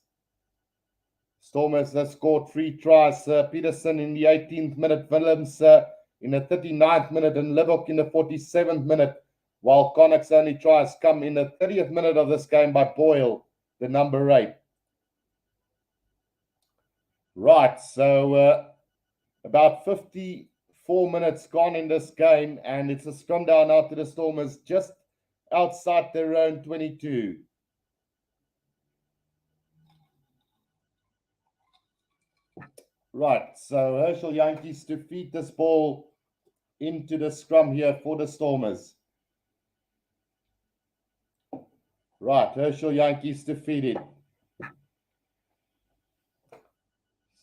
Stormers have scored 3 tries. Peterson in the 18th minute, Willems in the 39th minute, and Libbok in the 47th minute, while Connacht's only tries come in the 30th minute of this game by Boyle, the number 8. Right, so about 54 minutes gone in this game, and it's a scrum down out to the Stormers just outside their own 22. Right, so Herschel Yankees to feed this ball into the scrum here for the Stormers. Right, Herschel Yankees to feed it.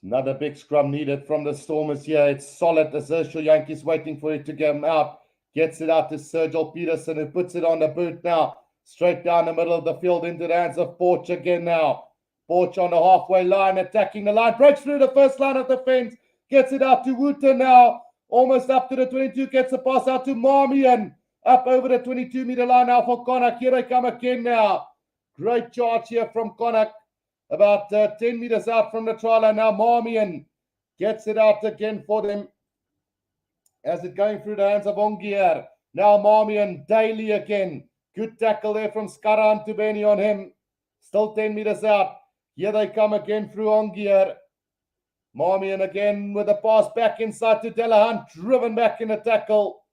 Another big scrum needed from the Stormers here. It's solid as Herschel Yankees waiting for it to get out. Gets it out to Sergio Peterson, who puts it on the boot now. Straight down the middle of the field into the hands of Porch again now. Porch on the halfway line, attacking the line. Breaks through the first line of defense. Gets it out to Wooten now. Almost up to the 22. Gets the pass out to Marmion. Up over the 22-meter line now for Connacht. Here they come again now. Great charge here from Connacht. About 10 meters out from the try line now. Marmion gets it out again for them. As it going through the hands of Ongier. Now Marmion, Daly again. Good tackle there from Skaran to Benny on him. Still 10 meters out. Here they come again through Ongier. Marmion again with a pass back inside to Delahunt. Driven back in the tackle.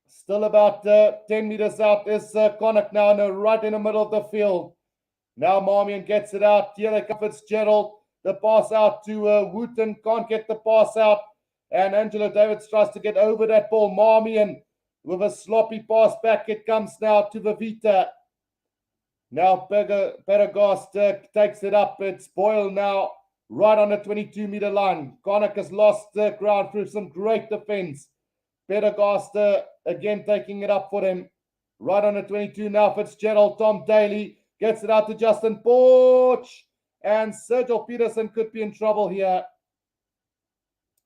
Still about 10 meters out is Connacht now right in the middle of the field. Now Marmion gets it out. Here they come Fitzgerald. The pass out to Wooten. Can't get the pass out. And Angelo Davids tries to get over that ball. Marmion with a sloppy pass back. It comes now to Vavita. Now Prendergast takes it up. It's Boyle now right on the 22-meter line. Connacht has lost the ground through some great defense. Prendergast again taking it up for them. Right on the 22 now. Fitzgerald, Tom Daly gets it out to Justin Porch. And Sergio Peterson could be in trouble here.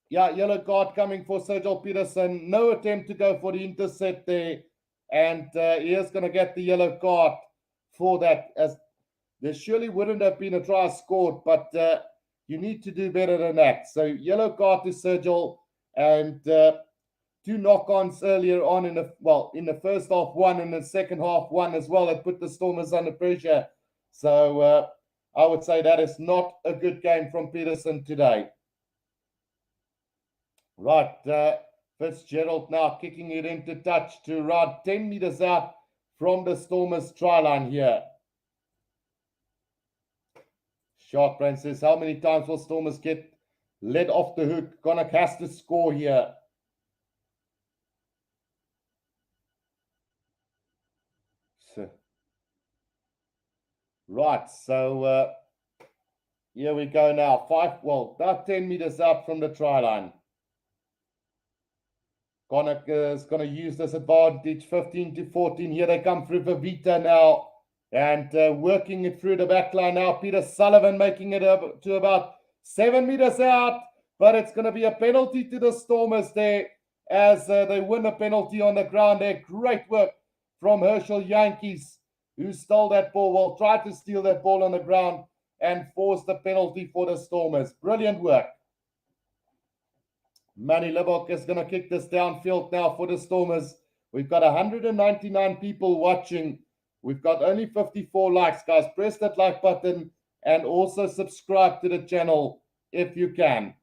Yeah, yellow card coming for Sergio Peterson. No attempt to go for the intercept there. And he is going to get the yellow card for that. As there surely wouldn't have been a try scored, but you need to do better than that. So yellow card to Sergio, and 2 knock-ons earlier on in the first half, 1, and the second half, 1 as well. That put the Stormers under pressure. So I would say that is not a good game from Peterson today. Right, Fitzgerald now kicking it into touch to around 10 meters out from the Stormers try line here. Sharkbrain says, how many times will Stormers get let off the hook? Connacht has to score here. Right, so here we go now. About 10 meters out from the try line. Connacht is going to use this advantage, 15-14. Here they come through for Vita now. And working it through the back line now. Peter Sullivan making it up to about 7 meters out. But it's going to be a penalty to the Stormers there as they win a penalty on the ground there. Great work from Herschel Yankees, who stole that ball. Well, tried to steal that ball on the ground and forced the penalty for the Stormers. Brilliant work. Manny Libok is going to kick this downfield now for the Stormers. We've got 199 people watching. We've got only 54 likes, guys. Press that like button and also subscribe to the channel if you can.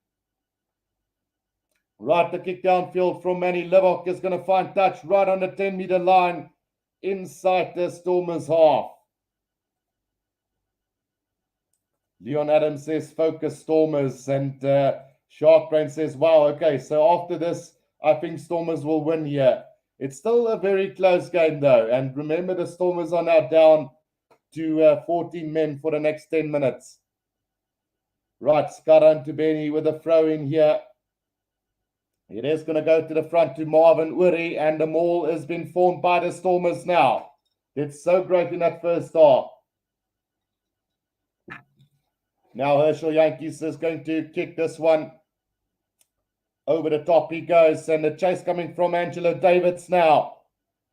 Right, the kick downfield from Manny Libok is going to find touch right on the 10-meter line inside the Stormers' half. Leon Adams says, focus Stormers, and Sharkbrain says, wow, okay, so after this, I think Stormers will win here. It's still a very close game, though, and remember the Stormers are now down to 14 men for the next 10 minutes. Right, Skaran to Benny with a throw in here. It is going to go to the front to Marvin Uri, and the maul has been formed by the Stormers now. It's so great in that first half. Now Herschel Yankees is going to kick this one. Over the top he goes, and the chase coming from Angelo Davids now.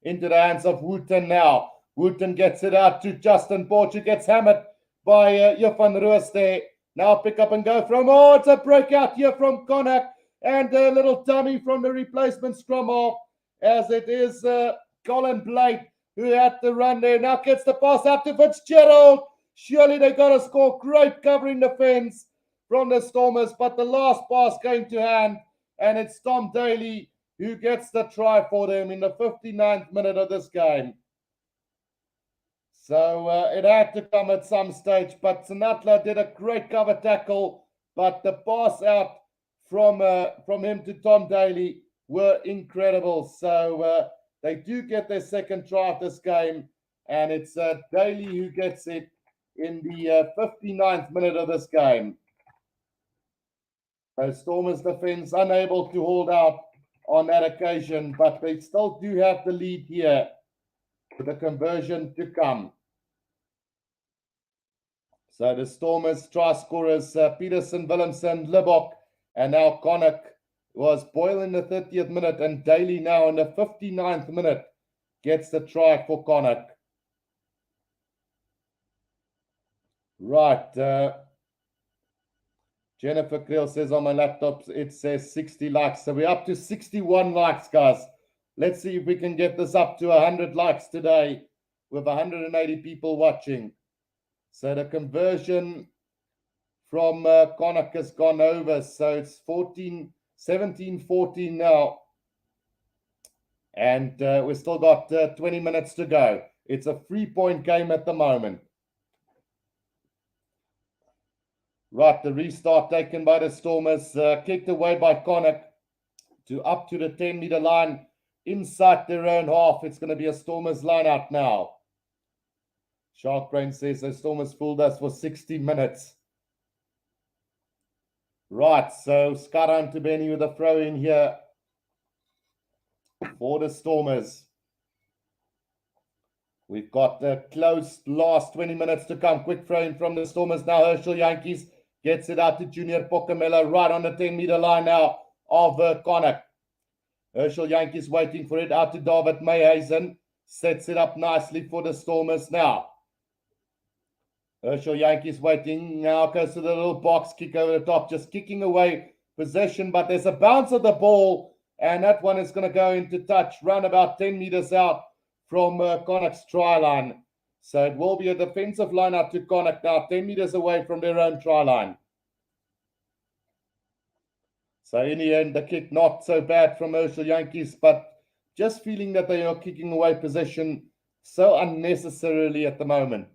Into the hands of Wooten now. Wooten gets it out to Justin Borch, who gets hammered by Johan Roos there. Now pick up and go from, it's a breakout here from Connacht. And a little dummy from the replacement scrum half, as it is Colin Blake who had to run there. Now gets the pass out to Fitzgerald. Surely they got to score. Great covering defense from the Stormers, but the last pass going to hand, and it's Tom Daly who gets the try for them in the 59th minute of this game. So it had to come at some stage, but Sinatla did a great cover tackle, but the pass out from him to Tom Daly were incredible. So they do get their second try of this game, and it's Daly who gets it in the 59th minute of this game. So Stormers defense unable to hold out on that occasion, but they still do have the lead here with the conversion to come. So the Stormers try scorers Peterson, Willemsen, Libok, and now Connacht was Boyle in the 30th minute, and Daly now in the 59th minute gets the try for Connacht. Right. Jennifer Creel says on my laptop it says 60 likes. So we're up to 61 likes, guys. Let's see if we can get this up to 100 likes today with 180 people watching. So the conversion from Connacht has gone over. So it's 17-14 now. And we've still got 20 minutes to go. It's a 3-point game at the moment. Right, the restart taken by the Stormers, kicked away by Connacht to up to the 10-meter line inside their own half. It's going to be a Stormers line out now. Sharkbrain says the Stormers fooled us for 60 minutes. Right, so Skaran to Benny with a throw in here for the Stormers. We've got the close last 20 minutes to come. Quick throw in from the Stormers now. Herschel Yankees gets it out to Junior Pokamela right on the 10-meter line now of Connacht. Herschel Yankees waiting for it out to David Mayhazen. Sets it up nicely for the Stormers now. Herschel Yankees waiting. Now goes to the little box kick over the top. Just kicking away possession, but there's a bounce of the ball, and that one is going to go into touch. Run about 10 meters out from Connacht's try line. So it will be a defensive line out to Connacht now, 10 meters away from their own try line. So in the end, the kick not so bad from Herschel Yankees, but just feeling that they are kicking away possession so unnecessarily at the moment.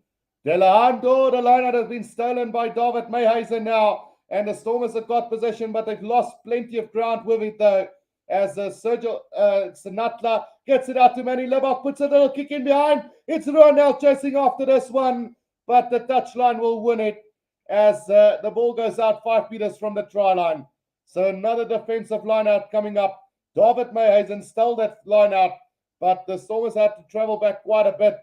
Delahando, the lineout has been stolen by David Mayhazen now, and the Stormers have got possession, but they've lost plenty of ground with it though, as Sergio Sinatla gets it out to Manny Libok, puts a little kick in behind. It's Ronell chasing after this one, but the touchline will win it as the ball goes out 5 meters from the try line. So another defensive line out coming up David Mayhazen stole that line out, but the Stormers had to travel back quite a bit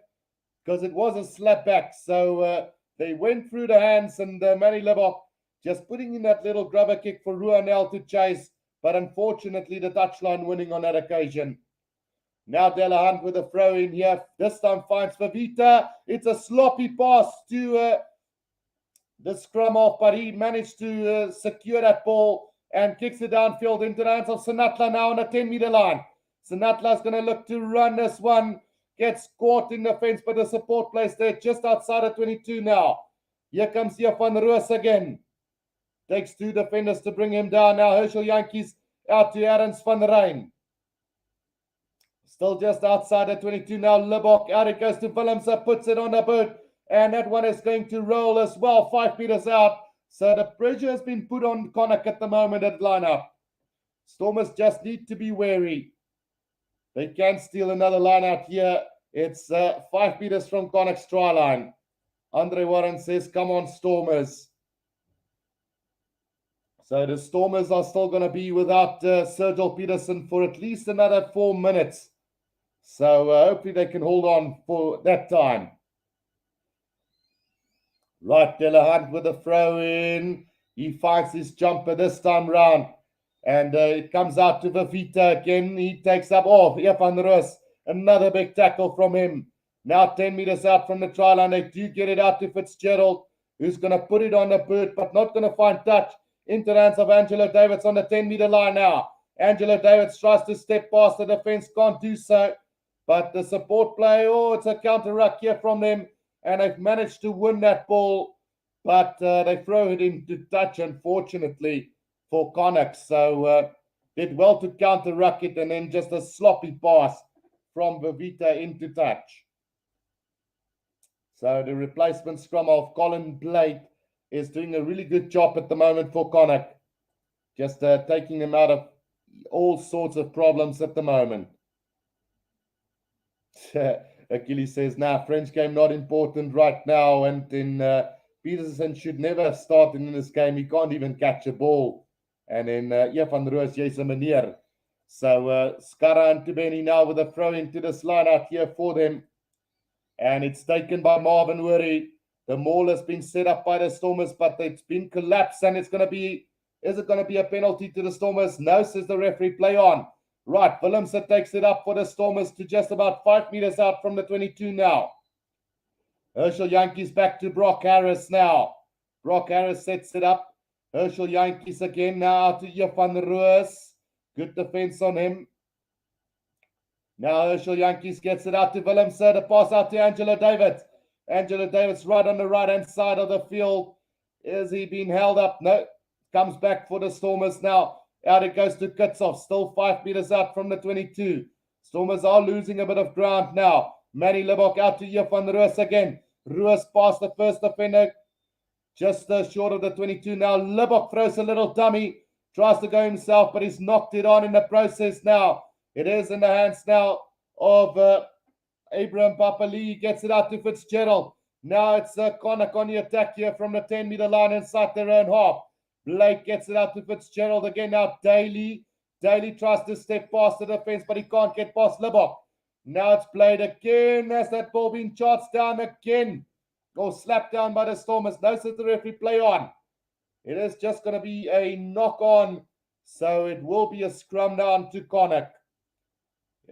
because it was a slap back. So they went through the hands, and Manny Libbok just putting in that little grubber kick for Ruanel to chase, but unfortunately the touchline winning on that occasion. Now Delahunt with a throw in here. This time finds Vavita. It's a sloppy pass to the scrum off, but he managed to secure that ball and kicks it downfield into the hands of Sinatla now on the 10-meter line. Sinatla's going to look to run this one. Gets caught in the fence, but the support plays there just outside of 22 now. Here comes Jeff van Roos again. Takes 2 defenders to bring him down now. Herschel Yankees out to Arends van Rijn. Still just outside the 22 now. Libbok out it goes to Willemse, puts it on the boot, and that one is going to roll as well, 5 meters out. So the pressure has been put on Connacht at the moment at lineup. Stormers just need to be wary. They can steal another line out here. It's 5 meters from Connacht's try line. Andre Warren says, come on, Stormers. So the Stormers are still going to be without Sergil Peterson for at least another 4 minutes. So hopefully they can hold on for that time. Right, Delahunt with a throw in. He finds his jumper this time round. And it comes out to Vavita again. He takes up, Van Roos. Another big tackle from him. Now 10 meters out from the try line. They do get it out to Fitzgerald, who's going to put it on the boot, but not going to find touch. Into the hands of Angelo Davids on the 10-meter line now. Angelo Davids tries to step past the defense, can't do so. But the support play, it's a counter-ruck here from them. And they've managed to win that ball. But they throw it into touch, unfortunately, for Connacht. So did well to counter-ruck it, and then just a sloppy pass from Vavita into touch. So the replacement scrum of Colin Blake is doing a really good job at the moment for Connacht. Just taking them out of all sorts of problems at the moment. Achilles says, French game not important right now. And then Peterson should never have started in this game. He can't even catch a ball. And then Van Roos, jy's 'n meneer. So Skara and Tibeni now with a throw into this line out here for them. And it's taken by Marvin Worry. The maul has been set up by the Stormers, but it's been collapsed, and is it going to be a penalty to the Stormers? No, says the referee, play on. Right, Willemse takes it up for the Stormers to just about 5 meters out from the 22 now. Herschel Yankees back to Brock Harris now. Brock Harris sets it up. Herschel Yankees again now to Van Roos. Good defense on him. Now Herschel Yankees gets it out to Willemse. The pass out to Angelo Davids. Angelo Davids right on the right-hand side of the field. Is he being held up? No. Comes back for the Stormers now. Out it goes to Kitsov. Still 5 meters out from the 22. Stormers are losing a bit of ground now. Manny Libbok out to Van Roos again. Roos past the first defender. Just short of the 22 now. Libbok throws a little dummy. Tries to go himself, but he's knocked it on in the process now. It is in the hands now of Abraham Papali. Gets it out to Fitzgerald. Now it's Connacht on the attack here from the 10-meter line inside their own half. Blake gets it out to Fitzgerald again. Now Daly. Daly tries to step past the defense, but he can't get past Libbok. Now it's played again. Has that ball been charged down again? Or slapped down by the Stormers. No, says the referee, play on. It is just going to be a knock on. So it will be a scrum down to Connacht.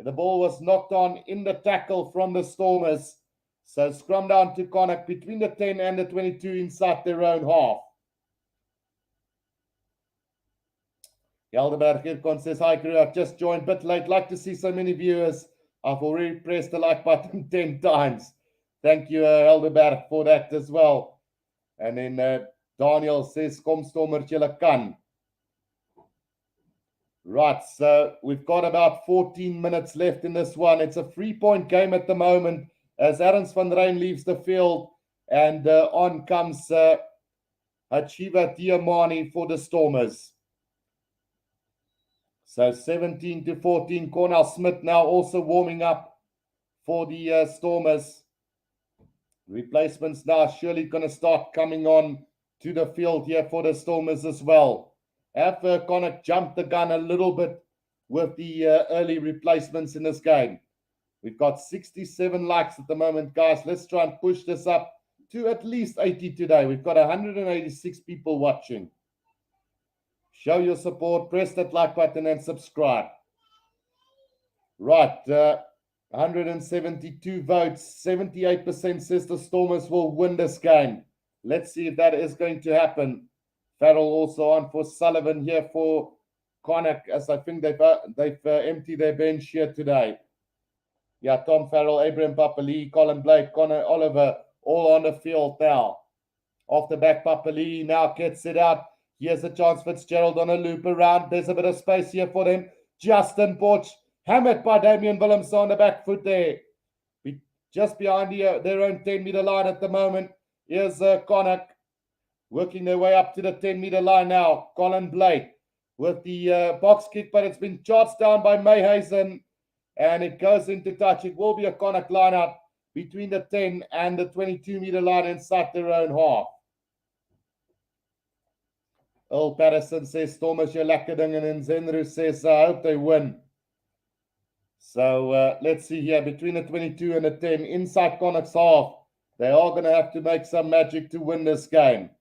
The ball was knocked on in the tackle from the Stormers. So scrum down to Connacht between the 10 and the 22 inside their own half. Gelderberg Hirkon says, hi crew, I've just joined a bit late. Like to see so many viewers. I've already pressed the like button 10 times. Thank you, Helderberg, for that as well. And then Daniel says, kom Stormers, julle kan. Right, so we've got about 14 minutes left in this one. It's a 3-point game at the moment as Arends van Rijn leaves the field, and on comes Hachiva Diamani for the Stormers. So 17-14, Cornell Smith now also warming up for the Stormers. Replacements now surely going to start coming on to the field here for the Stormers as well. Have Connacht jumped the gun a little bit with the early replacements in this game. We've got 67 likes at the moment, guys. Let's try and push this up to at least 80 today. We've got 186 people watching. Show your support, press that like button and subscribe. Right, 172 votes, 78% says the Stormers will win this game. Let's see if that is going to happen. Farrell also on for Sullivan here for Connacht, as I think they've emptied their bench here today. Yeah, Tom Farrell, Abraham Papali, Colin Blake, Connor Oliver, all on the field now. Off the back, Papali now gets it out. Here's a chance, Fitzgerald on a loop around. There's a bit of space here for them. Justin Porch, hammered by Damian Willemse on the back foot there. Just behind their own 10-meter line at the moment. Here's Connacht working their way up to the 10-meter line now. Colin Blake with the box kick, but it's been charged down by Mayhazen. And it goes into touch. It will be a Connacht line-out between the 10 and the 22-meter line inside their own half. Earl Patterson says, Stormers, you're lekker ding. And then Zenru says, I hope they win. So let's see here. Between the 22 and the 10, inside Connacht's half, they are going to have to make some magic to win this game.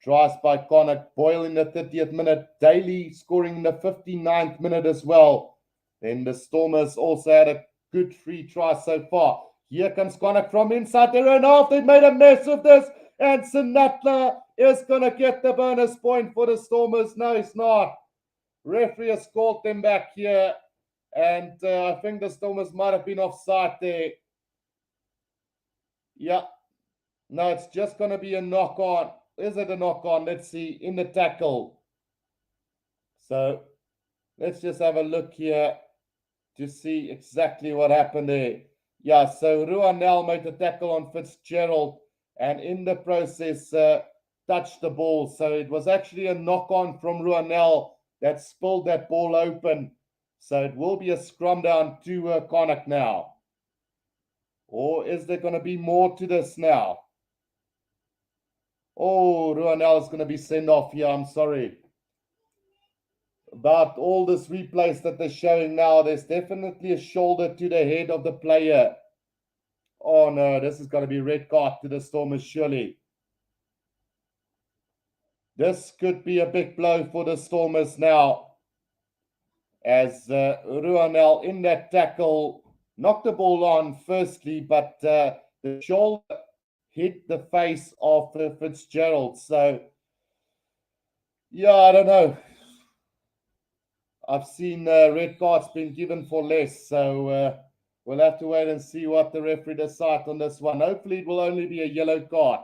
Tries by Connacht. Boyle in the 30th minute. Daly scoring in the 59th minute as well. Then the Stormers also had a good free try so far. Here comes Connacht from inside their own half. They've made a mess of this. And Sinatla is going to get the bonus point for the Stormers. No, he's not. Referee has called them back here. And I think the Stormers might have been offside there. Yeah. No, it's just going to be a knock-on. Is it a knock-on? Let's see. In the tackle. So let's just have a look here to see exactly what happened there. Yeah, so Ruanel made the tackle on Fitzgerald and in the process touched the ball. So it was actually a knock-on from Ruanel that spilled that ball open. So it will be a scrum down to Connacht now. Or is there going to be more to this now? Oh, Ruanel is going to be sent off here. I'm sorry. About all this replays that they're showing now, there's definitely a shoulder to the head of the player. Oh no, this is going to be red card to the Stormers, surely. This could be a big blow for the Stormers now. As Ruanel in that tackle knocked the ball on firstly, but the shoulder hit the face of Fitzgerald. So, yeah, I don't know. I've seen red cards being given for less, so we'll have to wait and see what the referee decides on this one. Hopefully, it will only be a yellow card.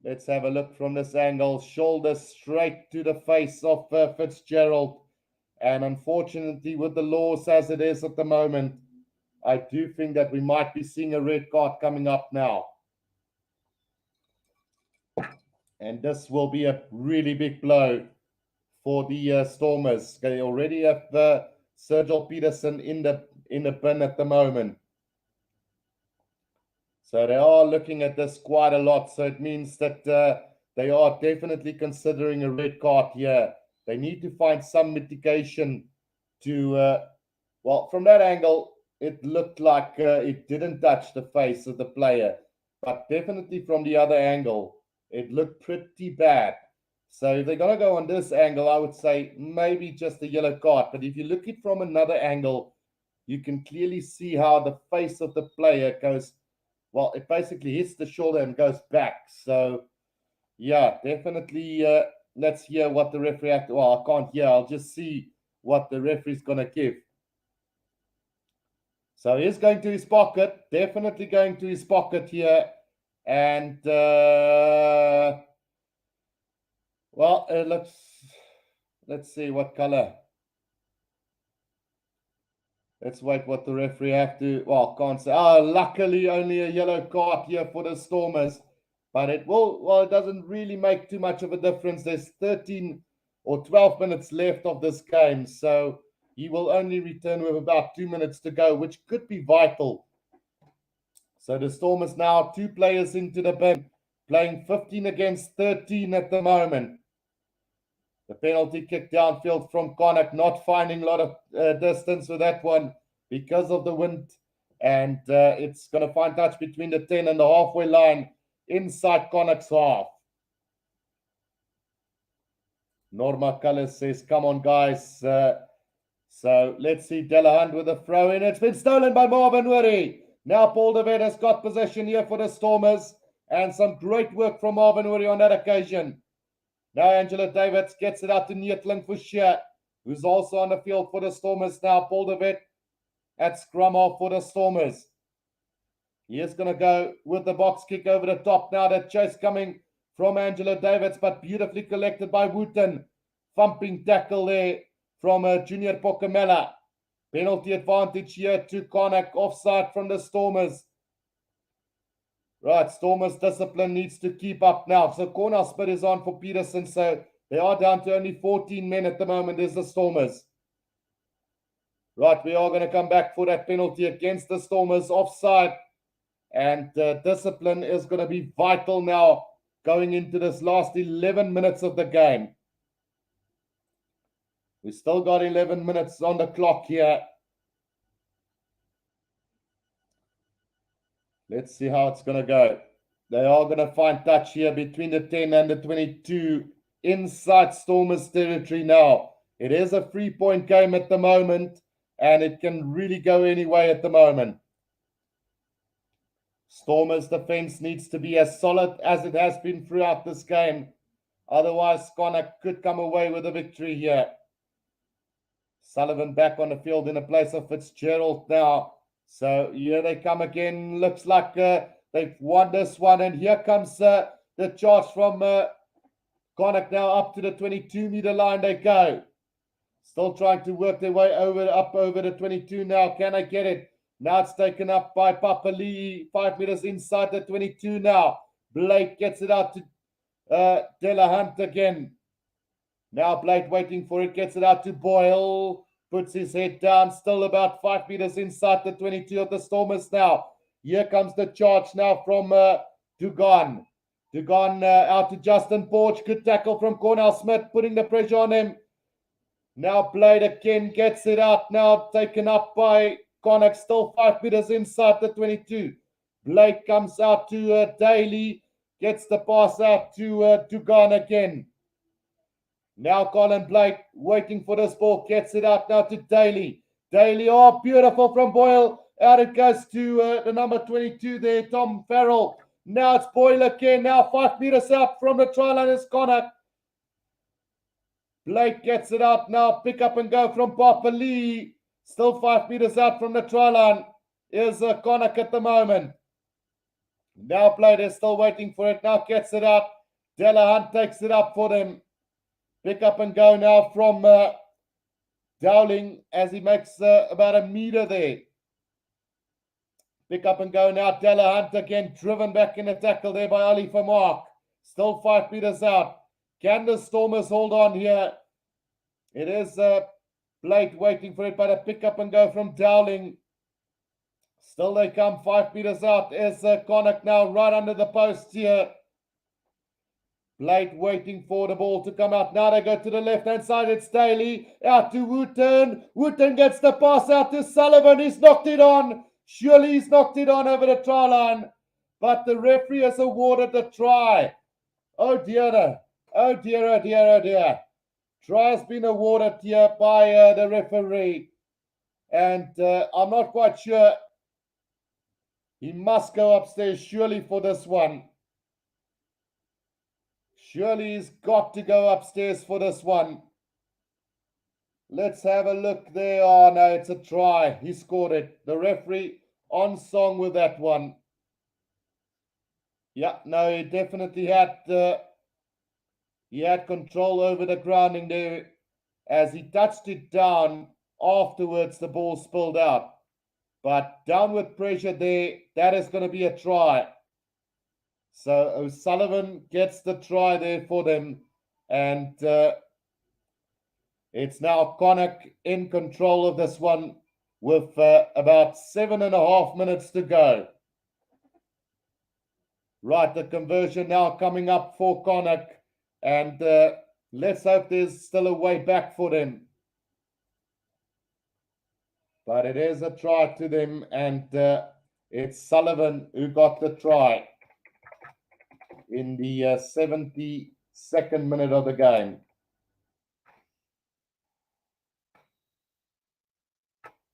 Let's have a look from this angle. Shoulder straight to the face of Fitzgerald. And unfortunately, with the laws as it is at the moment, I do think that we might be seeing a red card coming up now. And this will be a really big blow for the Stormers. They already have Sergio Peterson in the bin at the moment. So they are looking at this quite a lot. So it means that they are definitely considering a red card here. They need to find some mitigation to, well, from that angle, it looked like it didn't touch the face of the player. But definitely from the other angle, it looked pretty bad. So if they're going to go on this angle, I would say maybe just a yellow card. But if you look at it from another angle, you can clearly see how the face of the player goes, well, it basically hits the shoulder and goes back. So, yeah, definitely let's hear what the referee has to, well, I can't hear. I'll just see what the referee's going to give. So he's going to his pocket, definitely going to his pocket here. And, well, let's see what color. Let's wait what the referee have to, well, can't say. Oh, luckily only a yellow card here for the Stormers. But it will, well, it doesn't really make too much of a difference. There's 13 or 12 minutes left of this game. So he will only return with about 2 minutes to go, which could be vital. So the Stormers now 2 players into the bin, playing 15 against 13 at the moment. The penalty kick downfield from Connacht, not finding a lot of distance with that one because of the wind. And it's going to find touch between the 10 and the halfway line inside Connacht's half. Norma Cullis says, come on, guys. So let's see Delahunt with a throw in. It's been stolen by Marvin Wurry. Now Paul de Wet has got possession here for the Stormers. And some great work from Marvin Wurry on that occasion. Now Angela Davids gets it out to Neetling Foucher, who's also on the field for the Stormers now. Paul de Wet at scrum off for the Stormers. He is going to go with the box kick over the top now. That chase coming from Angela Davids, but beautifully collected by Wooten. Thumping tackle there from Junior Pokamela. Penalty advantage here to Connacht. Offside from the Stormers. Right, Stormers discipline needs to keep up now. So corner spit is on for Peterson. So they are down to only 14 men at the moment. There's the Stormers. Right, we are going to come back for that penalty against the Stormers. Offside. And discipline is going to be vital now going into this last 11 minutes of the game. We still got 11 minutes on the clock here. Let's see how it's going to go. They are going to find touch here between the 10 and the 22 inside Stormers territory now. It is a 3-point game at the moment, and it can really go any way at the moment. Stormers' defense needs to be as solid as it has been throughout this game. Otherwise, Connacht could come away with a victory here. Sullivan back on the field in the place of Fitzgerald now. So here they come again. Looks like they've won this one. And here comes the charge from Connacht now up to the 22-meter line they go. Still trying to work their way up over the 22 now. Can I get it? Now it's taken up by Papali. 5 meters inside the 22 now. Blake gets it out to Delahunt again. Now Blake waiting for it. Gets it out to Boyle. Puts his head down. Still about 5 meters inside the 22 of the Stormers now. Here comes the charge now from Dugan. Dugan out to Justin Porch. Good tackle from Cornell Smith. Putting the pressure on him. Now Blade again gets it out. Now taken up by Connacht. Still 5 meters inside the 22. Blade comes out to Daly. Gets the pass out to Dugan again. Now Colin Blake waiting for this ball. Gets it out now to Daly. Daly, oh, beautiful from Boyle. Out it goes to the number 22 there, Tom Farrell. Now it's Boyle again. Now 5 meters out from the try line is Connacht. Blake gets it out now. Pick up and go from Papa Lee. Still 5 meters out from the try line is Connacht at the moment. Now Blade is still waiting for it. Now gets it out. Delahunt takes it up for them. Pick up and go now from Dowling as he makes about a meter there. Pick up and go now. Delahunt again driven back in the tackle there by Ali Famark. Still 5 meters out. Can the Stormers hold on here? It is Blake waiting for it, but a pick up and go from Dowling. Still they come 5 meters out. Is Connacht now right under the post here. Blake waiting for the ball to come out. Now they go to the left-hand side. It's Daly. Out to Wooten. Wooten gets the pass out to Sullivan. He's knocked it on. Surely he's knocked it on over the try line. But the referee has awarded the try. Oh dear. Oh dear, oh dear, oh dear. Try has been awarded here by the referee. And I'm not quite sure. He must go upstairs surely for this one. Surely he's got to go upstairs for this one. Let's have a look there. Oh, no, it's a try. He scored it. The referee on song with that one. Yeah, no, he definitely had control over the grounding there. As he touched it down, afterwards the ball spilled out. But downward pressure there, that is going to be a try. So O'Sullivan gets the try there for them. And it's now Connacht in control of this one with about 7.5 minutes to go. Right, the conversion now coming up for Connacht. And Let's hope there's still a way back for them. But it is a try to them, and it's Sullivan who got the try in the 72nd minute of the game.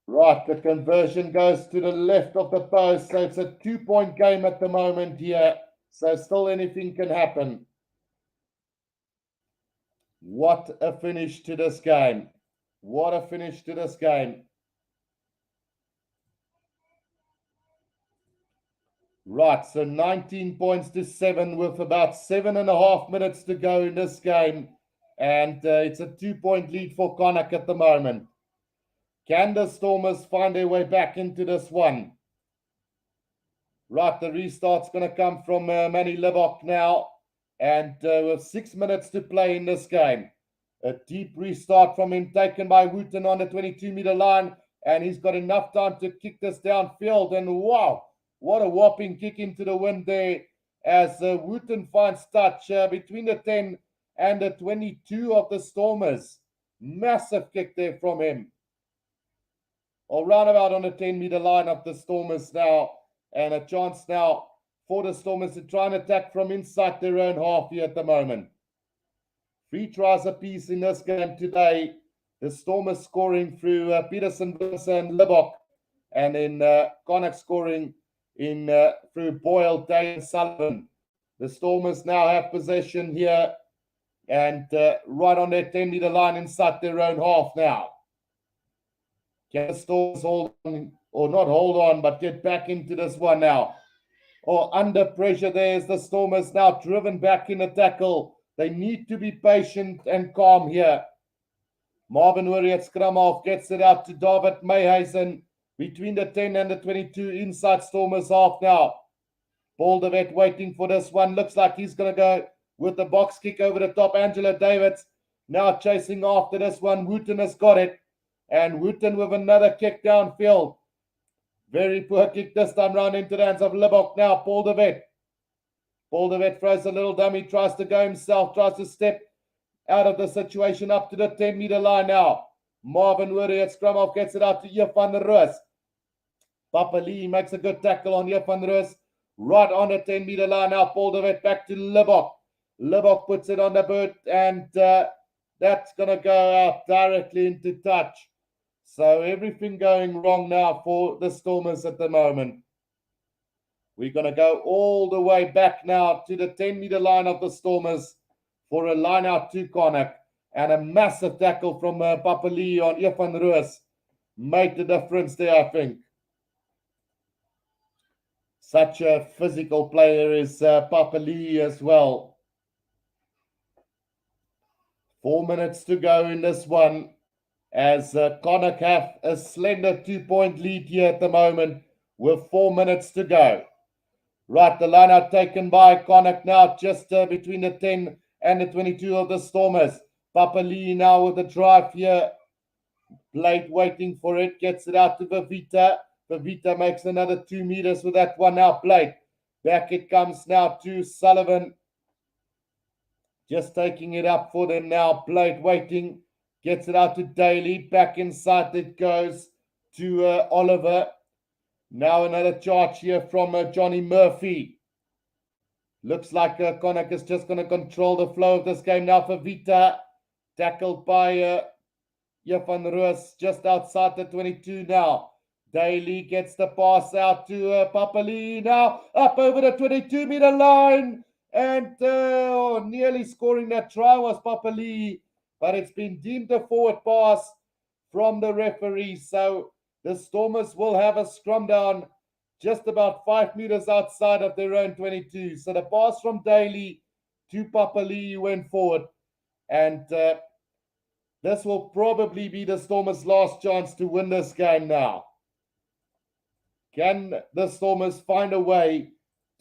Right, the conversion goes to the left of the post, so it's a 2-point game at the moment here. So still anything can happen. What a finish to this game. What a finish to this game. Right, so 19 points to 7 with about 7.5 minutes to go in this game. And it's a 2-point lead for Connacht at the moment. Can the Stormers find their way back into this one? Right, the restart's going to come from Manny Libok now. And with 6 minutes to play in this game. A deep restart from him taken by Wooten on the 22-meter line. And he's got enough time to kick this downfield. And wow, what a whopping kick into the wind there as Wooten finds touch between the 10 and the 22 of the Stormers. Massive kick there from him. Or roundabout on the 10-meter line of the Stormers now. And a chance now for the Stormers to try and attack from inside their own half here at the moment. 3 tries apiece in this game today. The Stormers scoring through Peterson, and Libok. And then Connacht scoring in through Boyle, Day, and Sullivan. The Stormers now have possession here and right on their 10-meter line inside their own half now. Can the Stormers hold on, or not hold on, but get back into this one now? Or under pressure, there's the Stormers now driven back in the tackle. They need to be patient and calm here. Marvin Wurry at scrum half gets it out to David Mayhazen between the 10 and the 22 inside Stormers half now. Baldervet waiting for this one. Looks like he's going to go with the box kick over the top. Angela Davids now chasing after this one. Wooten has got it. And Wooten with another kick downfield. Very poor kick this time round into the hands of Libok now. Baldervet. Baldervet throws a little dummy. Tries to go himself. Tries to step out of the situation up to the 10-meter line now. Marvin Wurry at scrum off gets it out to Jeff van der Roos. Papa Lee makes a good tackle on Jeff van der Roos. Right on the 10-meter line now. Baldervet back to Libok. Libok puts it on the boot and that's going to go out directly into touch. So everything going wrong now for the Stormers at the moment. We're going to go all the way back now to the 10-meter line of the Stormers for a line out to Connacht. And a massive tackle from Papa Lee on Jeff van Roos made the difference there, I think. Such a physical player is Papa Lee as well. 4 minutes to go in this one as Connacht have a slender 2-point lead here at the moment with 4 minutes to go. Right, the line out taken by Connacht now just between the 10 and the 22 of the Stormers. Papa Lee now with the drive here. Blade waiting for it. Gets it out to Vavita. Vavita makes another 2 meters with that one now. Blade. Back it comes now to Sullivan. Just taking it up for them now. Blade waiting. Gets it out to Daly. Back inside it goes to Oliver. Now another charge here from Johnny Murphy. Looks like Connacht is just going to control the flow of this game now for Vita. Tackled by Jeff van Roos just outside the 22 now. Daly gets the pass out to Papa Lee now. Up over the 22-meter line. And nearly scoring that try was Papa Lee. But it's been deemed a forward pass from the referee. So the Stormers will have a scrum down just about 5 meters outside of their own 22. So the pass from Daly to Papa Lee went forward. And this will probably be the Stormers' last chance to win this game now. Can the Stormers find a way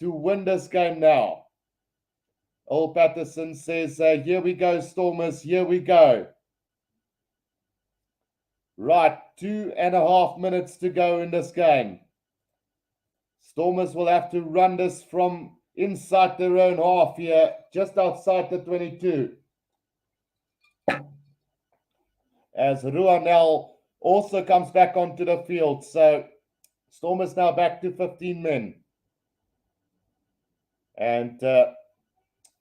to win this game now? Old Patterson says, here we go, Stormers, here we go. Right, 2.5 minutes to go in this game. Stormers will have to run this from inside their own half here, just outside the 22. as Ruanel also comes back onto the field. So Stormers now back to 15 men. And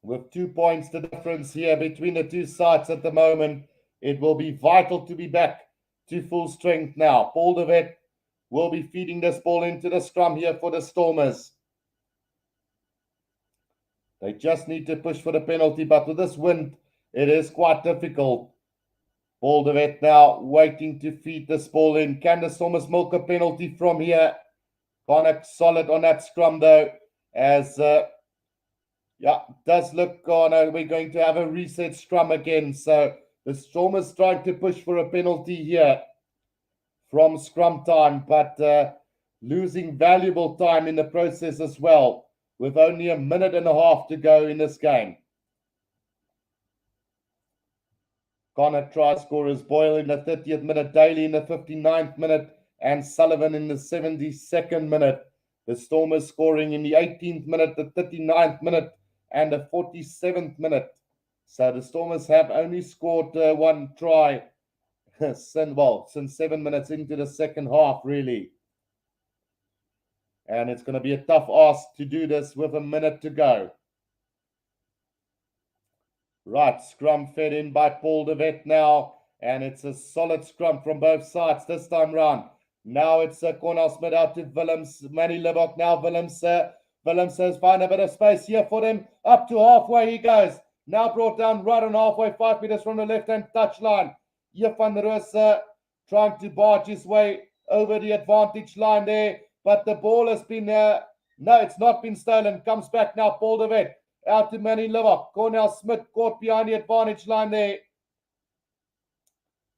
with 2 points the difference here between the two sides at the moment, it will be vital to be back to full strength now. Paul de Wet will be feeding this ball into the scrum here for the Stormers. They just need to push for the penalty, but with this wind, it is quite difficult. Paul de Wet now waiting to feed this ball in. Can the Stormers milk a penalty from here? Connacht solid on that scrum though, as does look we're going to have a reset scrum again. So the Stormers trying to push for a penalty here from scrum time, but losing valuable time in the process as well, with only a minute and a half to go in this game. Connacht try scorers: Boyle in the 30th minute, Daly in the 59th minute, and Sullivan in the 72nd minute. The Stormers scoring in the 18th minute, the 39th minute, and the 47th minute. So the Stormers have only scored one try since 7 minutes into the second half, really. And it's going to be a tough ask to do this with a minute to go. Right, scrum fed in by Paul de Wet now, and it's a solid scrum from both sides this time round. Now it's Cornel Smith out to Willems, Manny Libok now. Willems has found a bit of space here for him. Up to halfway he goes. Now brought down right on halfway, 5 meters from the left-hand touchline. Hier van Roos trying to barge his way over the advantage line there, but the ball has been, no, it's not been stolen. Comes back now, Paul de Wet. Out to Manny Livok. Cornel Smith caught behind the advantage line there.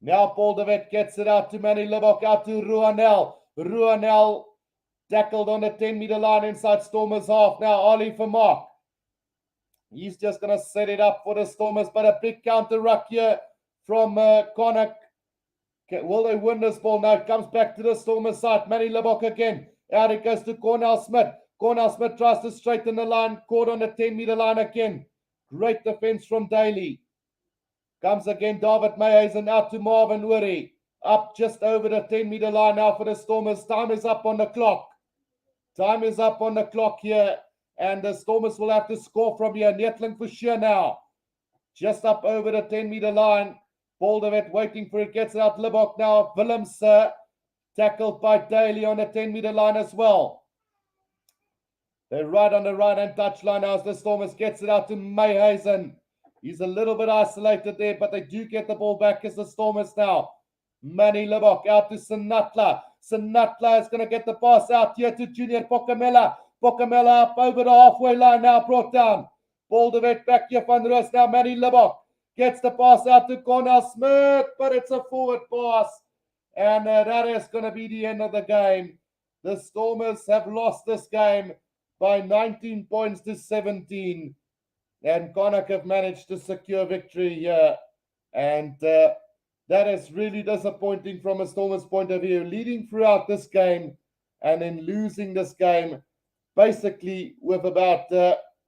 Now Paul de Wet gets it out to Manny Livok, out to Ruanel. Ruanel tackled on the 10-meter line inside Stormers half. Now Ali for Mark. He's just going to set it up for the Stormers, but a big counter ruck here from Connacht. Will they win this ball? Now it comes back to the Stormers side. Manny Livok again. Out it goes to Cornel Smith. Cornel Smith tries to straighten the line, caught on the 10-meter line again. Great defense from Daly. Comes again David Mayhazen out to Marvin Uri. Up just over the 10-meter line now for the Stormers. Time is up on the clock. Time is up on the clock here. And the Stormers will have to score from here. Netling for sure now. Just up over the 10-meter line. Paul de Wet waiting for it. Gets it out Libok now. Willems tackled by Daly on the 10-meter line as well. They're right on the right-hand touchline now as the Stormers gets it out to Mayhazen. He's a little bit isolated there, but they do get the ball back as the Stormers now. Manny Libok out to Sinatla. Sinatla is going to get the pass out here to Junior Pokamela. Pokamela up over the halfway line now, brought down. Paul de Wet back here van Roos now. Manny Libok gets the pass out to Cornel Smith, but it's a forward pass. And that is going to be the end of the game. The Stormers have lost this game by 19 points to 17. And Connacht have managed to secure victory here. And that is really disappointing from a Stormers point of view. Leading throughout this game and then losing this game basically with about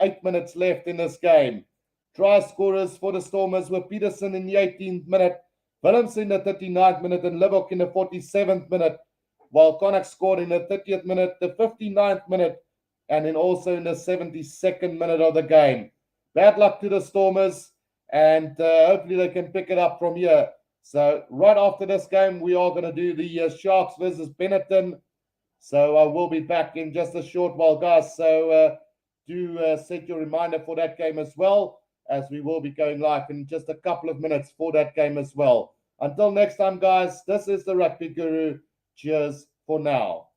8 minutes left in this game. Try scorers for the Stormers were Peterson in the 18th minute, Willems in the 39th minute, and Livok in the 47th minute, while Connacht scored in the 30th minute, the 59th minute, and then also in the 72nd minute of the game. Bad luck to the Stormers, and hopefully they can pick it up from here. So right after this game, we are going to do the Sharks versus Benetton. So I will be back in just a short while, guys. So do set your reminder for that game as well, as we will be going live in just a couple of minutes for that game as well. Until next time, guys, this is the Rugby Guru. Cheers for now.